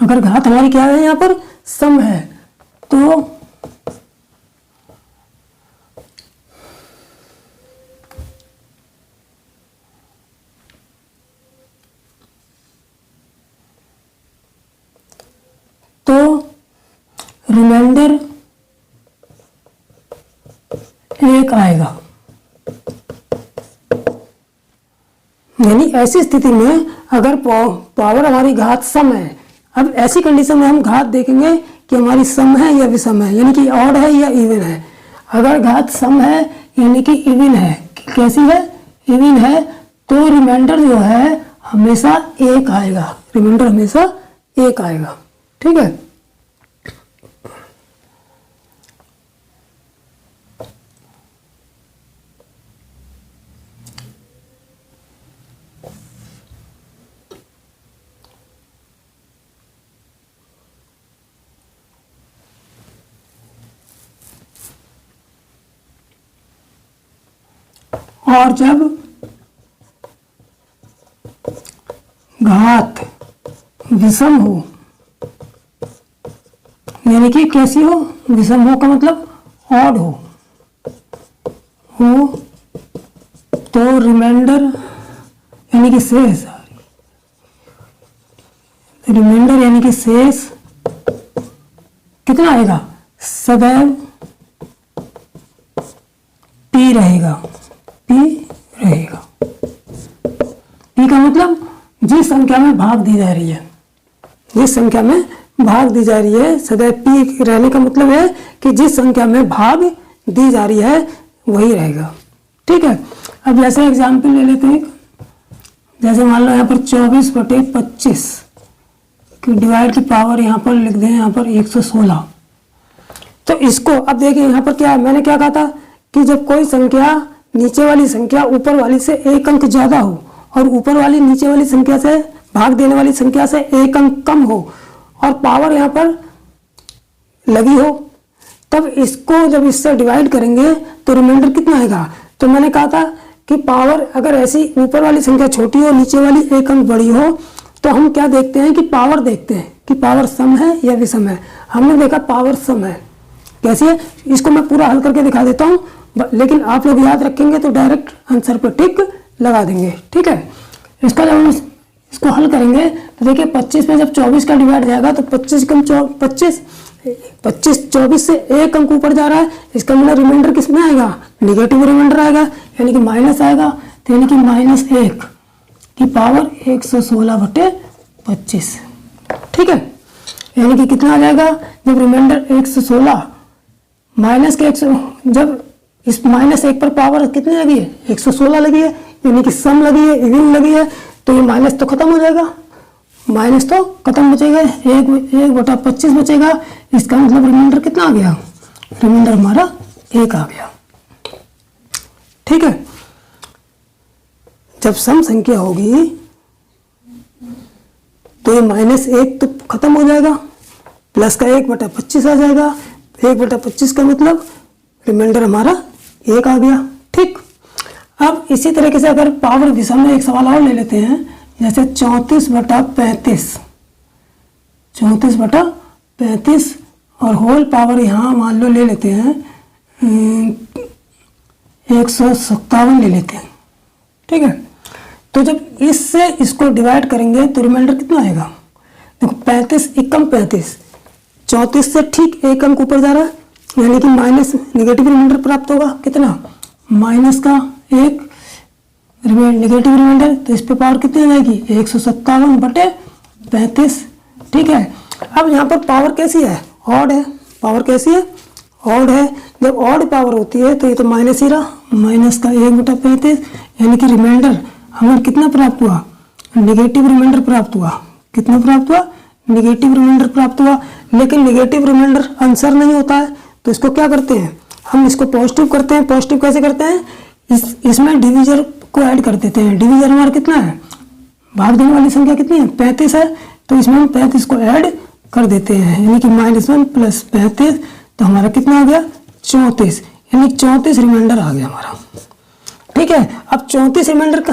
अगर घात हमारी क्या है यहाँ पर सम है, तो रिमाइंडर 1 आएगा। यानी ऐसी स्थिति में अगर पावर हमारी घात सम है, अब ऐसी कंडीशन में हम घात देखेंगे कि हमारी सम है या विषम है, यानी कि ऑड है या इवन है। अगर घात सम है यानी कि इवन है, कैसी है, इवन है, तो रिमाइंडर जो है हमेशा 1 आएगा, रिमाइंडर हमेशा 1 आएगा। ठीक है, और जब घात विषम हो, यानी कि कैसी हो, विषम हो का मतलब ऑड हो तो रिमाइंडर यानी कि शेष, रिमाइंडर यानी कि शेष कितना आएगा, सदैव पी रहेगा, पी रहेगा। पी का मतलब जिस संख्या में भाग दी जा रही है, जिस संख्या में भाग दी जा रही है, सदैव पी रहने का मतलब है कि जिस संख्या में भाग दी जा रही है वही रहेगा। ठीक है, अब जैसे एग्जाम्पल ले लेते हैं, जैसे मान लो यहाँ पर 24/25 की डिवाइड की पावर यहाँ पर लिख दें, यहाँ पर 116। तो इसको अब देखिए यहाँ पर क्या है, मैंने क्या कहा था कि जब कोई संख्या नीचे वाली संख्या ऊपर वाली से एक अंक ज्यादा हो और ऊपर वाली नीचे वाली संख्या से भाग देने वाली संख्या से एक अंक कम हो और पावर यहाँ पर लगी हो, तब इसको जब इससे डिवाइड करेंगे तो रिमाइंडर कितना आएगा। तो मैंने कहा था कि पावर अगर ऐसी ऊपर वाली संख्या छोटी हो नीचे वाली एक अंक बड़ी हो तो हम क्या देखते हैं कि पावर देखते हैं कि पावर सम है या विषम है। हमने देखा पावर सम है। कैसे है, इसको मैं पूरा हल करके दिखा देता हूँ, लेकिन आप लोग याद रखेंगे तो डायरेक्ट आंसर पर टिक लगा देंगे। ठीक है, इसका जब हम इसको हल करेंगे तो देखिए 25 में जब 24 का डिवाइड जाएगा तो 25 कम 25 24 से एक अंक ऊपर जा रहा है, इसका मतलब रिमाइंडर किस में आएगा, निगेटिव रिमाइंडर आएगा, यानी कि माइनस आएगा। तो यानी कि -1 की पावर 116/25। ठीक है, यानी कि कितना आ जाएगा, जब रिमाइंडर 116 माइनस के 100, जब इस -1 पर पावर कितनी लगी है, 116 लगी है, यानी कि सम लगी है, इवन लगी है, तो ये माइनस तो खत्म हो जाएगा, माइनस तो खत्म बचेगा, 1/25 बचेगा। इसका मतलब रिमाइंडर कितना आ गया, रिमाइंडर हमारा 1 आ गया। ठीक है, जब सम संख्या होगी तो ये -1 तो खत्म हो जाएगा, प्लस का 1/25 आ जाएगा। 1/25 का मतलब रिमाइंडर हमारा 1 आ गया। ठीक, अब इसी तरीके से अगर पावर विषम में एक सवाल और ले लेते हैं, जैसे 34/35, 34/35 और होल पावर यहाँ मान लो ले लेते हैं 157 ले लेते हैं। ठीक है, तो जब इससे इसको डिवाइड करेंगे तो रिमाइंडर कितना आएगा, देखो 35 एकम 35, 34 से ठीक एक अंक ऊपर जा रहा है, यानी कि माइनस निगेटिव रिमाइंडर प्राप्त होगा। कितना, माइनस का 1 नेगेटिव रिमाइंडर, तो इस पे पावर कितनी आ जाएगी, 157/35। ठीक है, अब यहाँ पर पावर कैसी है, ऑड है, पावर कैसी है, ऑड है। जब ऑड पावर होती है तो ये तो माइनस ही रहा, माइनस का 1/35, यानी कि रिमाइंडर हमें कितना प्राप्त हुआ, निगेटिव रिमाइंडर प्राप्त हुआ। कितना प्राप्त हुआ, निगेटिव रिमाइंडर प्राप्त हुआ। लेकिन निगेटिव रिमाइंडर आंसर नहीं होता है, तो इसको क्या करते हैं, हम इसको पॉजिटिव करते हैं। पॉजिटिव कैसे करते हैं, इसमें डिवीजर को ऐड कर देते हैं। डिवीजर हमारा कितना है, भाग देने वाली संख्या कितनी है, 35 है, तो इसमें हम 35 को ऐड कर देते हैं, यानी कि -1 + 35, तो हमारा कितना आ गया, 34, यानी 34 रिमाइंडर आ गया हमारा। ठीक है, अब 34 रिमाइंडर का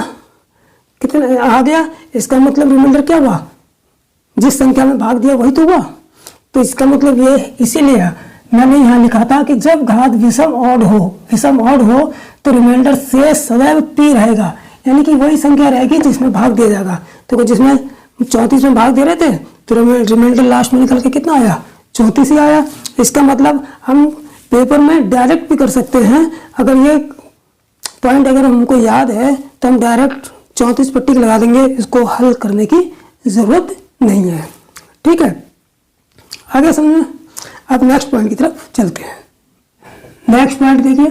कितना आ गया, इसका मतलब रिमाइंडर क्या हुआ, जिस संख्या में भाग दिया वही तो हुआ। तो इसका मतलब ये इसीलिए मैंने यहाँ लिखा था कि जब घात विषम ऑड हो तो रिमाइंडर शेष सदैव p रहेगा, यानी कि वही संख्या रहेगी जिसमें भाग दिया जाएगा। तो जिसमें 34 में भाग दे रहे थे तो रिमाइंडर लास्ट में निकल के कितना आया, 34 ही आया। इसका मतलब हम पेपर में डायरेक्ट भी कर सकते हैं। अगर ये पॉइंट अगर हमको याद है तो हम डायरेक्ट 34 पर टिक लगा देंगे, इसको हल करने की जरूरत नहीं है। ठीक है, आगे समझे। अब नेक्स्ट पॉइंट की तरफ चलते हैं। नेक्स्ट पॉइंट देखिए,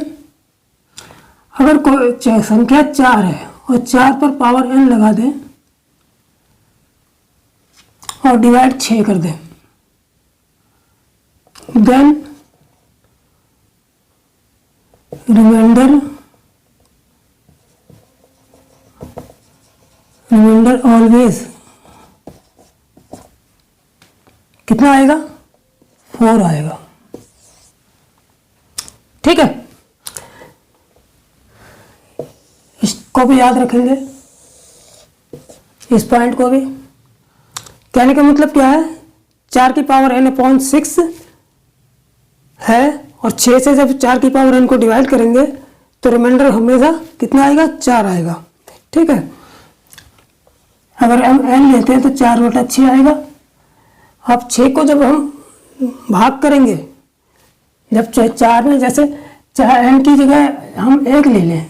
अगर कोई संख्या 4 है और 4 पर पावर n लगा दें और डिवाइड 6 कर दें, देन रिमाइंडर ऑलवेज कितना आएगा, 4 आएगा। ठीक है, इसको भी याद रखेंगे, इस पॉइंट को भी। कहने का मतलब क्या है, 4 की पावर n/6 है और 6 से जब 4 की पावर n को डिवाइड करेंगे तो रिमाइंडर हमेशा कितना आएगा, 4 आएगा। ठीक है, अगर हम n लेते हैं तो 4/6 आएगा। अब 6 को जब हम भाग करेंगे, जब 4 में जैसे n की जगह हम 1 ले लें,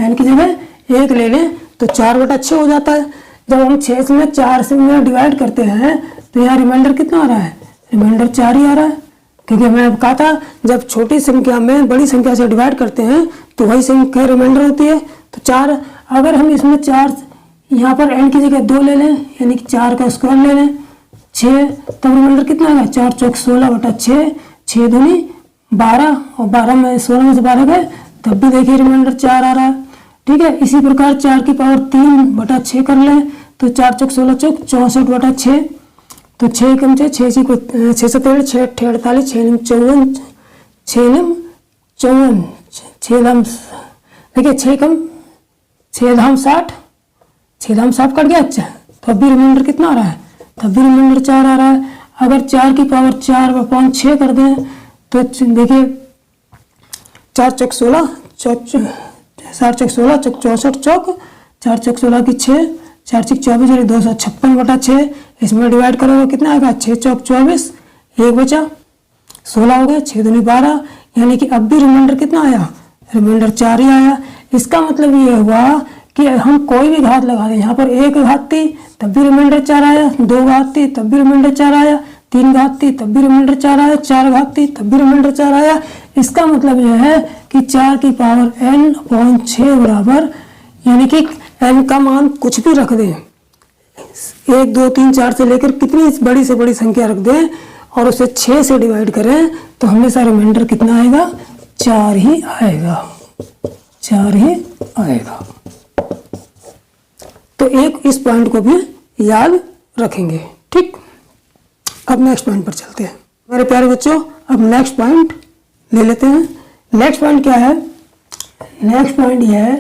n की जगह 1 ले लें तो 4/6 हो जाता है। जब हम 6 में 4 से में डिवाइड करते हैं तो यहाँ रिमाइंडर कितना आ रहा है? रिमाइंडर 4 ही आ रहा है, क्योंकि मैं अब कहा था जब छोटी संख्या में बड़ी संख्या से डिवाइड करते हैं तो वही संख्या रिमाइंडर होती है। तो 4, अगर हम इसमें 4 यहाँ पर n की जगह 2 ले लें, यानी कि 4 का स्क्वायर ले लें, 6, तब रिमाइंडर कितना आएगा? 4 चौक 16/6, 6 दूनी 12, और 12 में 16 में से 12 गए, तब भी देखिए रिमाइंडर 4 आ रहा है। ठीक है, इसी प्रकार 4 की पावर 3/6 कर लें तो 4 चौक 16 चौक 64/6, तो 6 कम 6, 6 से 13, 6 48, 6 निम 54, 6 निम 54, 6 धाम देखिए 6 कम 6 धाम 60, 6 धाम 60 कट गया। अच्छा, तो अब भी रिमाइंडर कितना आ रहा है? तब भी रिमाइंडर 4 आ रहा है। अगर 4 की पावर 4/6 कर दें तो देखिए 4 चौक 16 चौक 7 चौक 16 चौक 64 चौक 4 चौक 16 की 6, 4 चौक 24 यानी 256/6, इसमें डिवाइड करोगे कितना आएगा? 6 चौक 24, 1 बचा 16 हो गया, 6 दूनी 12, यानी कि अब भी रिमाइंडर कितना आया? रिमाइंडर 4 ही आया। इसका मतलब ये हुआ कि हम कोई भी घात लगा दें, यहाँ पर 1 घात थी तब भी रिमाइंडर 4 आया, 2 घात थी तब भी रिमाइंडर 4 आया, 3 घात थी तब भी रिमाइंडर 4 आया, 4 घात थी तब भी रिमाइंडर 4 आया। इसका मतलब यह है कि 4 की पावर n/6 बराबर, यानी कि n का मान कुछ भी रख दें, 1 2 3 4 से लेकर कितनी बड़ी से बड़ी संख्या रख दें और उसे 6 से डिवाइड करें तो हमेशा रिमाइंडर कितना आएगा? 4 ही आएगा, 4 ही आएगा। तो एक इस पॉइंट को भी याद रखेंगे। ठीक, अब नेक्स्ट पॉइंट पर चलते हैं मेरे प्यारे बच्चों। अब नेक्स्ट पॉइंट ले लेते हैं। नेक्स्ट पॉइंट क्या है? नेक्स्ट पॉइंट यह है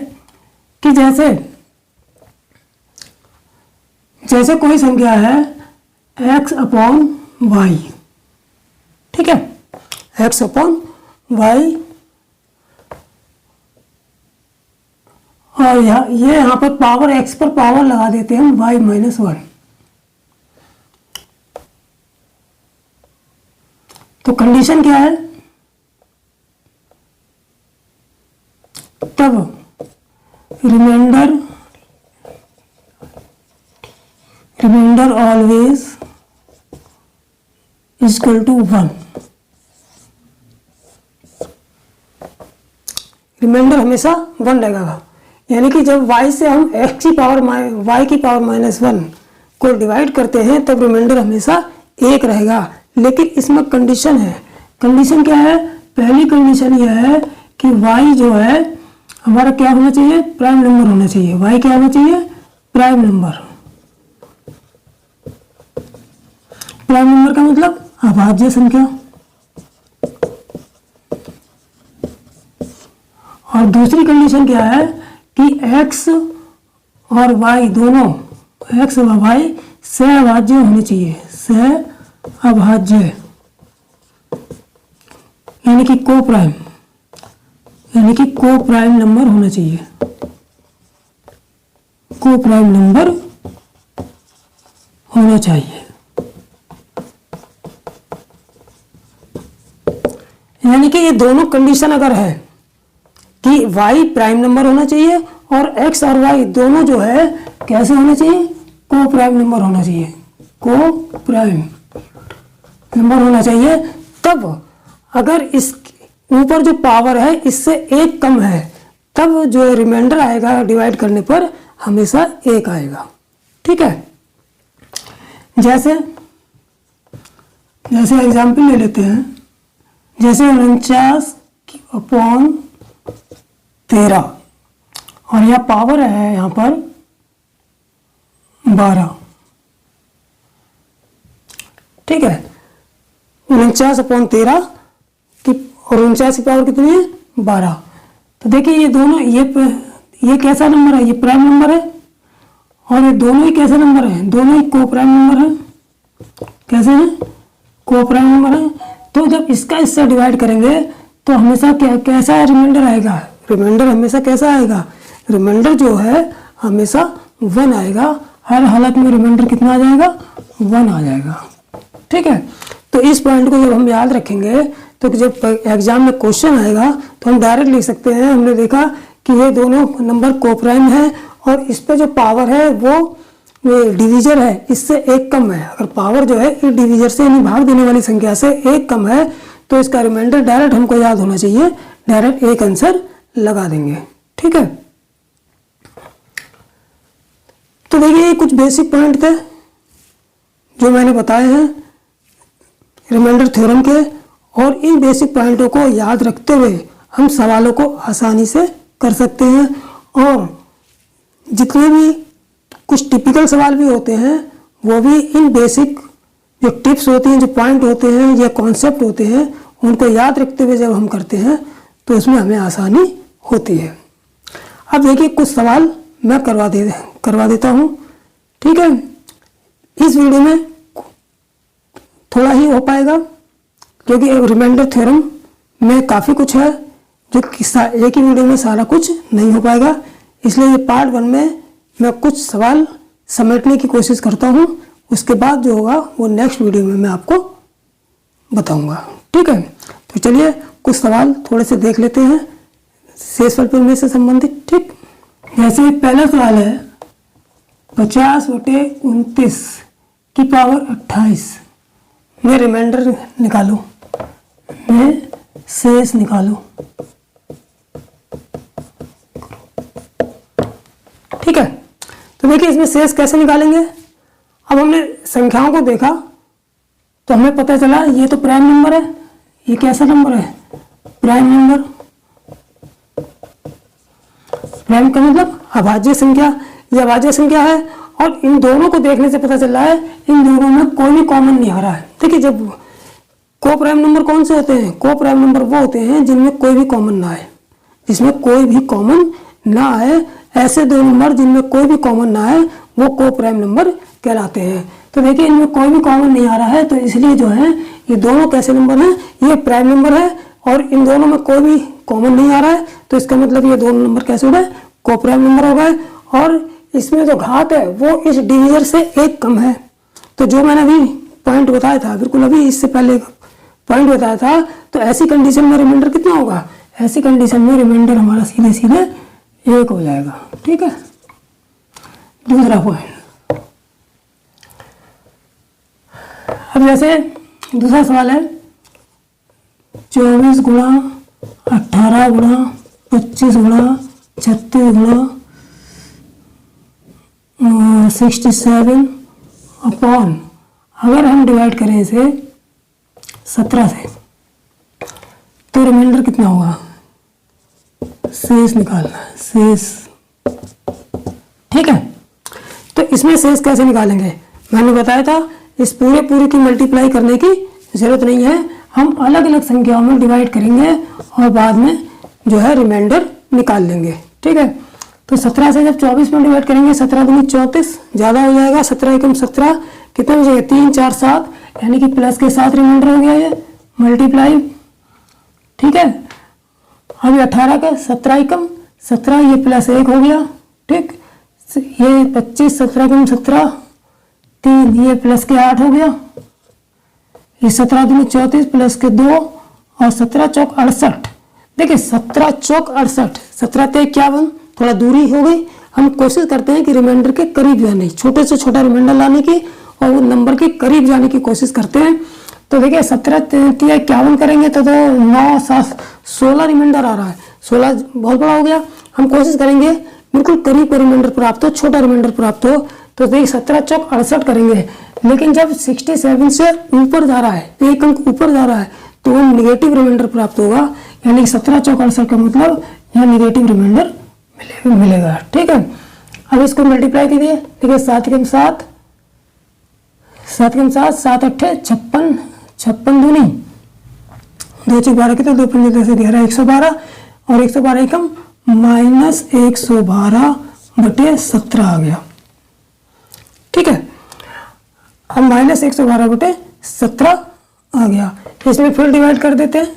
कि जैसे कोई संख्या है x/y, ठीक है, x/y, और ये यहाँ पर पावर x पर पावर लगा देते हैं हम y-1। तो कंडीशन क्या है? तब remainder always equal to 1। Remainder हमेशा 1 लगेगा, यानी कि जब y से हम x की पावर y की पावर -1 को डिवाइड करते हैं तब रिमाइंडर हमेशा 1 रहेगा। लेकिन इसमें कंडीशन है। कंडीशन क्या है? पहली कंडीशन यह है कि y जो है हमारा क्या होना चाहिए? प्राइम नंबर होना चाहिए। y क्या होना चाहिए? Prime number. प्राइम नंबर का मतलब अभाज्य संख्या। और दूसरी कंडीशन क्या है कि x और y दोनों, x और y सहअभाज्य होने चाहिए, सहअभाज्य, यानी कि को-प्राइम, यानी कि को-प्राइम नंबर होना चाहिए, को-प्राइम नंबर होना चाहिए। यानी कि ये दोनों कंडीशन अगर है कि y प्राइम नंबर होना चाहिए और x और y दोनों जो है कैसे होने चाहिए? को प्राइम नंबर होना चाहिए, को प्राइम नंबर होना चाहिए। तब अगर इस ऊपर जो पावर है इससे 1 कम है तब जो रिमाइंडर आएगा डिवाइड करने पर हमेशा 1 आएगा। ठीक है, जैसे एग्जाम्पल ले लेते हैं, जैसे 49/13 और यह पावर है यहाँ पर 12। ठीक है, 49/13 की और 49 की पावर कितनी है? 12। तो देखिए ये दोनों, ये कैसा नंबर है? ये प्राइम नंबर है और ये दोनों ही कैसे नंबर हैं? दोनों ही को प्राइम नंबर हैं। कैसे हैं? को प्राइम नंबर है। तो जब इसका इससे डिवाइड करेंगे तो हमेशा कैसा रिमाइंडर आएगा? रिमाइंडर हमेशा कैसा आएगा? रिमाइंडर जो है हमेशा 1 आएगा। हर हालत में रिमाइंडर कितना आ जाएगा, 1 आ जाएगा। ठीक है, तो इस पॉइंट को जब हम याद रखेंगे तो जब एग्जाम में क्वेश्चन आएगा तो हम डायरेक्ट लिख सकते हैं। हमने देखा कि ये दोनों नंबर कोप्राइम है और इस पे जो पावर है वो डिवीजर है, इससे 1 कम है। अगर पावर जो है इस डिवीजर से यानी भाग देने वाली संख्या से 1 कम है तो इसका रिमाइंडर डायरेक्ट हमको याद होना चाहिए, डायरेक्ट एक आंसर लगा देंगे। ठीक है, तो देखिए कुछ बेसिक पॉइंट थे जो मैंने बताए हैं रिमाइंडर थ्योरम के, और इन बेसिक पॉइंटों को याद रखते हुए हम सवालों को आसानी से कर सकते हैं। और जितने भी कुछ टिपिकल सवाल भी होते हैं वो भी इन बेसिक जो टिप्स होती हैं, जो पॉइंट होते हैं या कॉन्सेप्ट होते हैं, उनको याद रखते हुए जब हम करते हैं तो उसमें हमें आसानी होती है। अब देखिए कुछ सवाल मैं करवा देता हूँ। ठीक है, इस वीडियो में थोड़ा ही हो पाएगा क्योंकि रिमाइंडर थ्योरम में काफ़ी कुछ है जो एक ही वीडियो में सारा कुछ नहीं हो पाएगा, इसलिए ये पार्ट 1 में मैं कुछ सवाल समेटने की कोशिश करता हूँ। उसके बाद जो होगा वो नेक्स्ट वीडियो में मैं आपको बताऊंगा। ठीक है, तो चलिए कुछ सवाल थोड़े से देख लेते हैं शेषफल प्रमेय से संबंधित। ठीक, जैसे पहला सवाल है 50/29 की पावर 28 में रिमाइंडर निकालो, में शेष निकालो। ठीक है, तो देखिए इसमें शेष कैसे निकालेंगे। अब हमने संख्याओं को देखा तो हमें पता चला ये तो प्राइम नंबर है, ये कैसा नंबर है, प्राइम नंबर। प्राइम का मतलब अभाज्य संख्या, ये अभाज्य संख्या है। और इन दोनों को देखने से पता चल रहा है इन दोनों में कोई भी कॉमन नहीं आ रहा है। देखिए जब को प्राइम नंबर कौन से होते हैं, को प्राइम नंबर वो होते हैं जिनमें कोई भी कॉमन ना आए, जिसमें कोई भी कॉमन ना आए। ऐसे दो नंबर जिनमें कोई भी कॉमन ना आए वो को प्राइम नंबर कहलाते हैं। तो देखिए इनमें कोई भी कॉमन नहीं आ रहा है तो इसलिए जो है ये दोनों कैसे नंबर हैं, ये प्राइम नंबर है। और इन दोनों में कोई भी कॉमन नहीं आ रहा है तो इसका मतलब ये दोनों नंबर कैसे हो गए, को प्राइम नंबर हो गए। और इसमें जो घात है वो इस डिवीजर से 1 कम है। तो जो मैंने अभी पॉइंट बताया था, बिल्कुल अभी इससे पहले पॉइंट बताया था, तो ऐसी कंडीशन में रिमाइंडर कितना होगा, ऐसी कंडीशन में रिमाइंडर हमारा सीधे सीधे 1 हो जाएगा। ठीक है, दूसरा पॉइंट। अब जैसे दूसरा सवाल है 24 गुणा 18 गुणा 25 गुणा 36 गुणा 67 अपॉन, अगर हम डिवाइड करें इसे 17 से तो रिमाइंडर कितना होगा, शेष निकालना है, शेष। ठीक है, तो इसमें शेष कैसे निकालेंगे, मैंने बताया था इस पूरे की मल्टीप्लाई करने की जरूरत नहीं है, हम अलग अलग संख्याओं में डिवाइड करेंगे और बाद में जो है रिमाइंडर निकाल लेंगे। ठीक है, तो 17 से जब 24 में डिवाइड करेंगे, 17 दूनी 34 ज़्यादा हो जाएगा, 17 एकम 17 कितना हो जाएगा, 3 4 7, यानी कि प्लस के साथ रिमाइंडर हो गया ये मल्टीप्लाई। ठीक है, अभी 18 का 17 एकम 17, ये प्लस 1 हो गया। ठीक, ये 25 17 एकम 17 3, ये प्लस के 8 हो गया। ये 17 दूनी 34 प्लस के 2 और 17 चौक 68। देखिए 17 चौक 68, 17 ते 51, थोड़ा दूरी हो गई। हम कोशिश करते हैं कि रिमाइंडर के करीब जाने, छोटे से छोटा रिमाइंडर लाने की और वो नंबर के करीब जाने की कोशिश करते हैं। तो देखिए 17 तिया 51 करेंगे तो 9 7 16 रिमाइंडर आ रहा है, 16 बहुत बड़ा हो गया। हम कोशिश करेंगे बिल्कुल करीब का रिमाइंडर प्राप्त हो, छोटा रिमाइंडर प्राप्त हो। तो देखिए 17 चौक 68 करेंगे, लेकिन जब 67 से ऊपर जा रहा है, एक अंक ऊपर जा रहा है, तो वो निगेटिव रिमाइंडर प्राप्त होगा। यानी 17 चौक 68 का मतलब यहाँ निगेटिव रिमाइंडर मिलेगा। ठीक है, अब इसको मल्टीप्लाई कीजिए। देखिए 7 एकम 7, 7 एकम 7, 7 अट्ठे 56, 56 दूनी 2 चौक 12 कितने, 2 पंजे 10 11 112 और 112 एकम माइनस 112 बटे 17 आ गया। ठीक है, अब माइनस 112 बटे 17 आ गया। इसमें फिर डिवाइड कर देते हैं।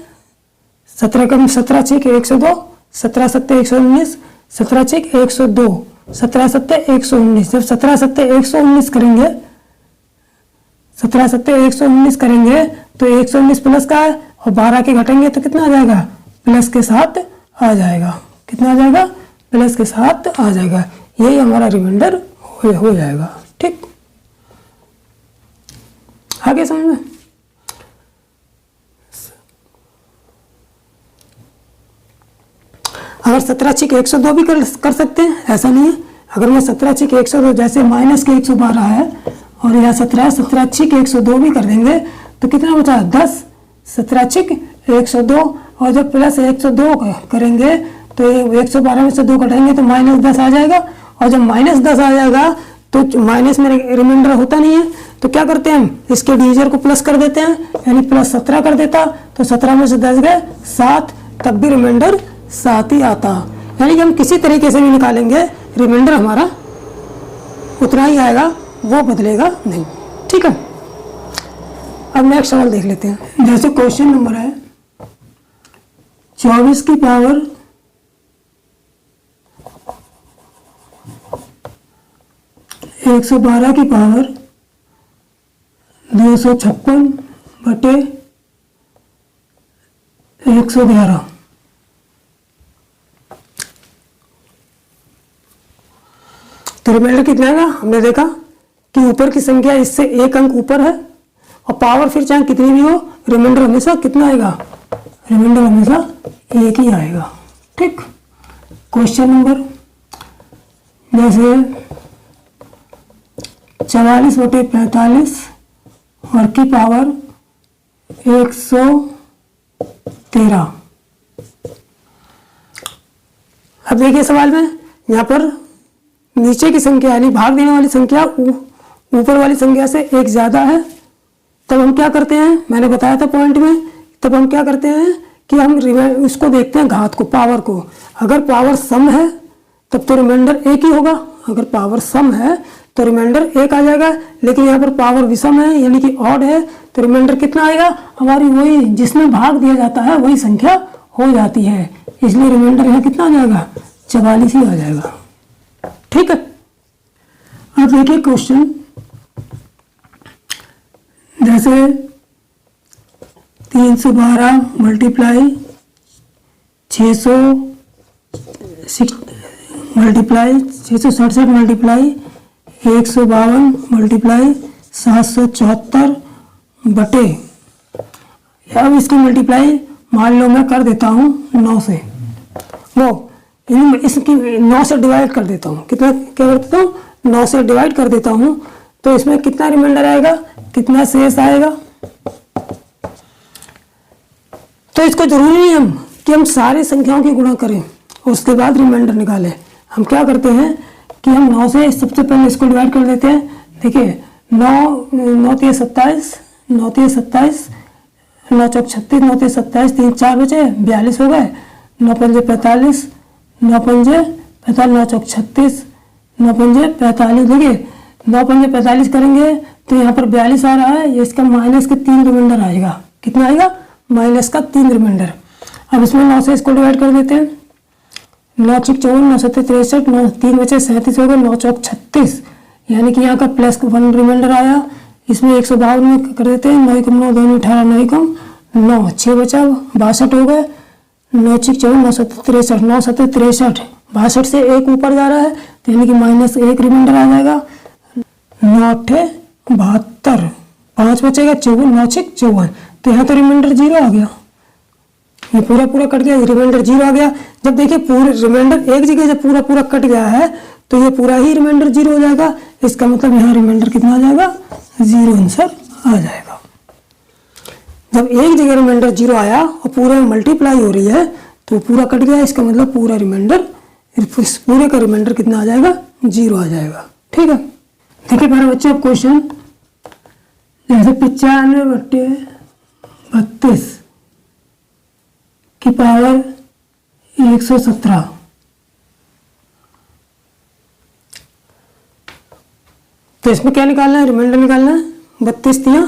17 कम 17 6 102, 17 7 119, 17 6 102 17 सत्ते 119। जब 17 सत्ते 119 करेंगे, 17 सत्ते 119 करेंगे तो 119 प्लस का है और 12 के घटेंगे तो कितना आ जाएगा, प्लस के साथ आ जाएगा। कितना आ जाएगा, प्लस के साथ आ जाएगा। यही हमारा रिमाइंडर हो जाएगा। ठीक, आगे समझ में। अगर 17 छिक 102 भी कर सकते हैं, ऐसा नहीं है। अगर मैं 17 छिक 102 जैसे माइनस के 112 है और यहाँ 17 छिक 102 भी कर देंगे तो कितना बचा, 10। 17 छिक 102 और जब प्लस 102 करेंगे तो 112 में से 2 कटेंगे तो -10 आ जाएगा। और जब -10 आ जाएगा तो माइनस में रिमाइंडर होता नहीं है, तो क्या करते हैं हम इसके डिवीजर को प्लस कर देते हैं, यानी प्लस 17 कर देता तो 17 में से 10 गए 7, तब भी रिमाइंडर 7 ही आता। यानी कि हम किसी तरीके से भी निकालेंगे रिमाइंडर हमारा उतना ही आएगा, वो बदलेगा नहीं। ठीक है, अब नेक्स्ट सवाल देख लेते हैं। जैसे क्वेश्चन नंबर है 24 की पावर 112 की पावर 256 बटे 111। तो रिमाइंडर कितना आएगा, हमने देखा कि ऊपर की संख्या इससे एक अंक ऊपर है और पावर फिर चाहे कितनी भी हो, रिमाइंडर हमेशा कितना आएगा, रिमाइंडर हमेशा एक ही आएगा। ठीक, क्वेश्चन नंबर जैसे 44 बटे 45 और की पावर 113। अब देखिए सवाल में यहाँ पर नीचे की संख्या यानी भाग देने वाली संख्या ऊपर वाली संख्या से एक ज्यादा है, तब हम क्या करते हैं, मैंने बताया था पॉइंट में, तब हम क्या करते हैं कि हम उसको देखते हैं घात को, पावर को। अगर पावर सम है तब तो रिमाइंडर एक ही होगा, अगर पावर सम है तो रिमाइंडर एक आ जाएगा। लेकिन यहाँ पर पावर विषम है यानी कि ऑड है, तो रिमाइंडर कितना आएगा, हमारी वही जिसमें भाग दिया जाता है वही संख्या हो जाती है, इसलिए रिमाइंडर यहाँ कितना आ जाएगा, 44 ही आ जाएगा। ठीक है, अब देखिए क्वेश्चन जैसे 312 मल्टीप्लाई 667 मल्टीप्लाई 152 मल्टीप्लाई 774 बटे, अब इसकी मल्टीप्लाई मान लो मैं कर देता हूँ 9 से, वो इसकी 9 से डिवाइड कर देता हूँ, कितना क्या कर देता हूँ, 9 से डिवाइड कर देता हूँ, तो इसमें कितना रिमाइंडर आएगा, कितना शेष आएगा। तो इसको जरूरी नहीं हम कि हम सारी संख्याओं की गुणा करें और उसके बाद रिमाइंडर निकालें। हम क्या करते हैं कि हम 9 से सबसे पहले इसको डिवाइड कर देते हैं। देखिए 9 3 27, 9 3 27, 9 चौक 36, 9 3 27, 3 4 बचे 42 हो गए, 9 5 45, 9 5 45, 9 चौक 36, 9 5 45। देखिए 9 5 45 करेंगे तो यहाँ पर 42 आ रहा है, ये इसका माइनस के 3 रिमाइंडर आएगा। कितना आएगा, माइनस का 3 रिमाइंडर। अब इसमें 9 से इसको डिवाइड कर देते हैं, 9 6 54, 9 7 63, 9 3 बचे 37 हो गए, 9 चौक 36, यानी कि यहाँ का प्लस 1 रिमाइंडर आया। इसमें 152 में कर देते हैं, 9 कम 9 2 18, 9 कम 9 6 बचा 62 हो गए, 9 6 54, 9 7 63, 9 7 63, 62 से एक ऊपर जा रहा है तो यानी कि माइनस 1 रिमाइंडर आ जाएगा। 9 8 72, 5 बचेगा 54, 9 6 54, तो यहाँ तो रिमाइंडर 0 आ गया, ये पूरा कट गया, रिमाइंडर 0 आ गया। जब देखिए पूरे रिमाइंडर एक जगह जब पूरा कट गया है तो ये पूरा ही रिमाइंडर 0 हो जाएगा, इसका मतलब यहाँ रिमाइंडर कितना आ जाएगा, 0 आंसर आ जाएगा। जब एक जगह रिमाइंडर 0 आया और पूरे में मल्टीप्लाई हो रही है तो पूरा कट गया, इसका मतलब पूरा रिमाइंडर, इस पूरे का रिमाइंडर कितना आ जाएगा, 0 आ जाएगा। ठीक है, देखिए मेरे बच्चे अब क्वेश्चन जैसे 95 बटे 32 की पावर 117। तो इसमें क्या निकालना है, रिमाइंडर निकालना है। 32 दिया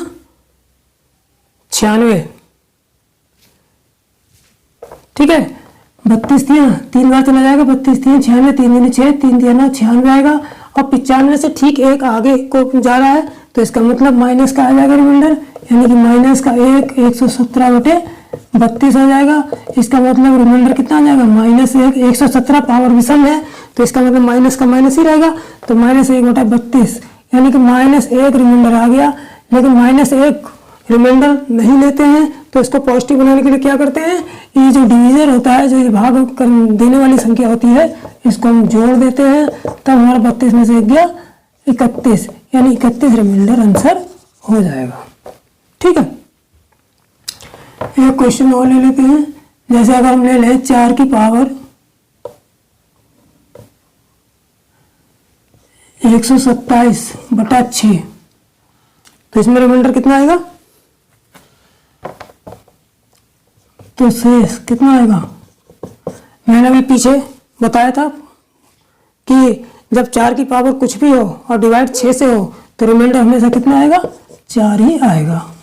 96, ठीक है, 32 3 बार चला जाएगा, 32 3 96, 3 दूनी 6, 3 3 9 96 आएगा। और 95 से ठीक एक आगे को जा रहा है, तो इसका मतलब माइनस का आ जाएगा रिमाइंडर, यानी कि माइनस का 117/32 आ जाएगा। इसका मतलब रिमाइंडर कितना आ जाएगा, -1 117 पावर विषम है, तो इसका मतलब माइनस का माइनस ही रहेगा, तो -1/32 यानी कि -1 रिमाइंडर आ गया। लेकिन -1 रिमाइंडर नहीं लेते हैं, तो इसको पॉजिटिव बनाने के लिए क्या करते हैं, ये जो डिवीजर होता है, जो ये भाग देने वाली संख्या होती है, इसको हम जोड़ देते हैं, तब हमारा 32 में से 1 गया 31, यानी 31 रिमाइंडर आंसर हो जाएगा। ठीक है, एक क्वेश्चन और ले लेते हैं। जैसे अगर हम ले लें 4 की पावर 127/6, तो इसमें रिमाइंडर कितना आएगा, तो शेष कितना आएगा। मैंने अभी पीछे बताया था कि जब 4 की पावर कुछ भी हो और डिवाइड 6 से हो, तो रिमाइंडर हमेशा कितना आएगा, 4 ही आएगा।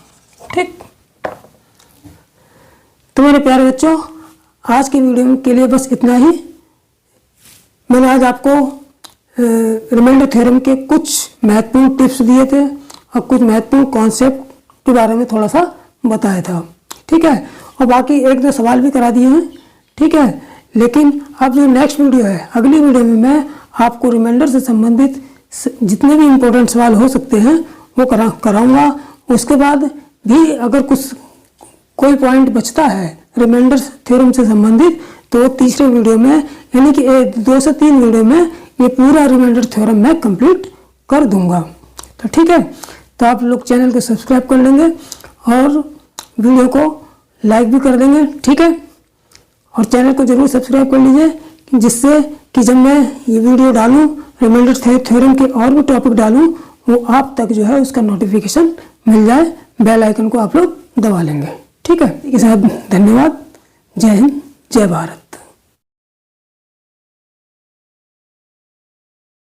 ठीक, तो मेरे प्यारे बच्चों, आज की वीडियो के लिए बस इतना ही। मैंने आज आपको रिमाइंडर थ्योरम के कुछ महत्वपूर्ण टिप्स दिए थे और कुछ महत्वपूर्ण कॉन्सेप्ट के बारे में थोड़ा सा बताया था। ठीक है, और बाकी 1-2 सवाल भी करा दिए हैं। ठीक है, लेकिन अब जो नेक्स्ट वीडियो है, अगली वीडियो में मैं आपको रिमाइंडर से संबंधित जितने भी इम्पोर्टेंट सवाल हो सकते हैं वो कराऊंगा। उसके बाद भी अगर कोई पॉइंट बचता है रिमाइंडर थ्योरम से संबंधित, तो तीसरे वीडियो में, यानी कि 2 से 3 वीडियो में ये पूरा रिमाइंडर थ्योरम मैं कंप्लीट कर दूंगा। तो ठीक है, तो आप लोग चैनल को सब्सक्राइब कर लेंगे और वीडियो को लाइक भी कर देंगे। ठीक है, और चैनल को जरूर सब्सक्राइब कर लीजिए, जिससे कि जब मैं ये वीडियो डालूं, रिमाइंडर थ्योरम के और भी टॉपिक डालूं, वो आप तक जो है उसका नोटिफिकेशन मिल जाए। बेल आइकन को आप लोग दबा लेंगे। ठीक है, इसके साथ धन्यवाद। जय हिंद, जय भारत।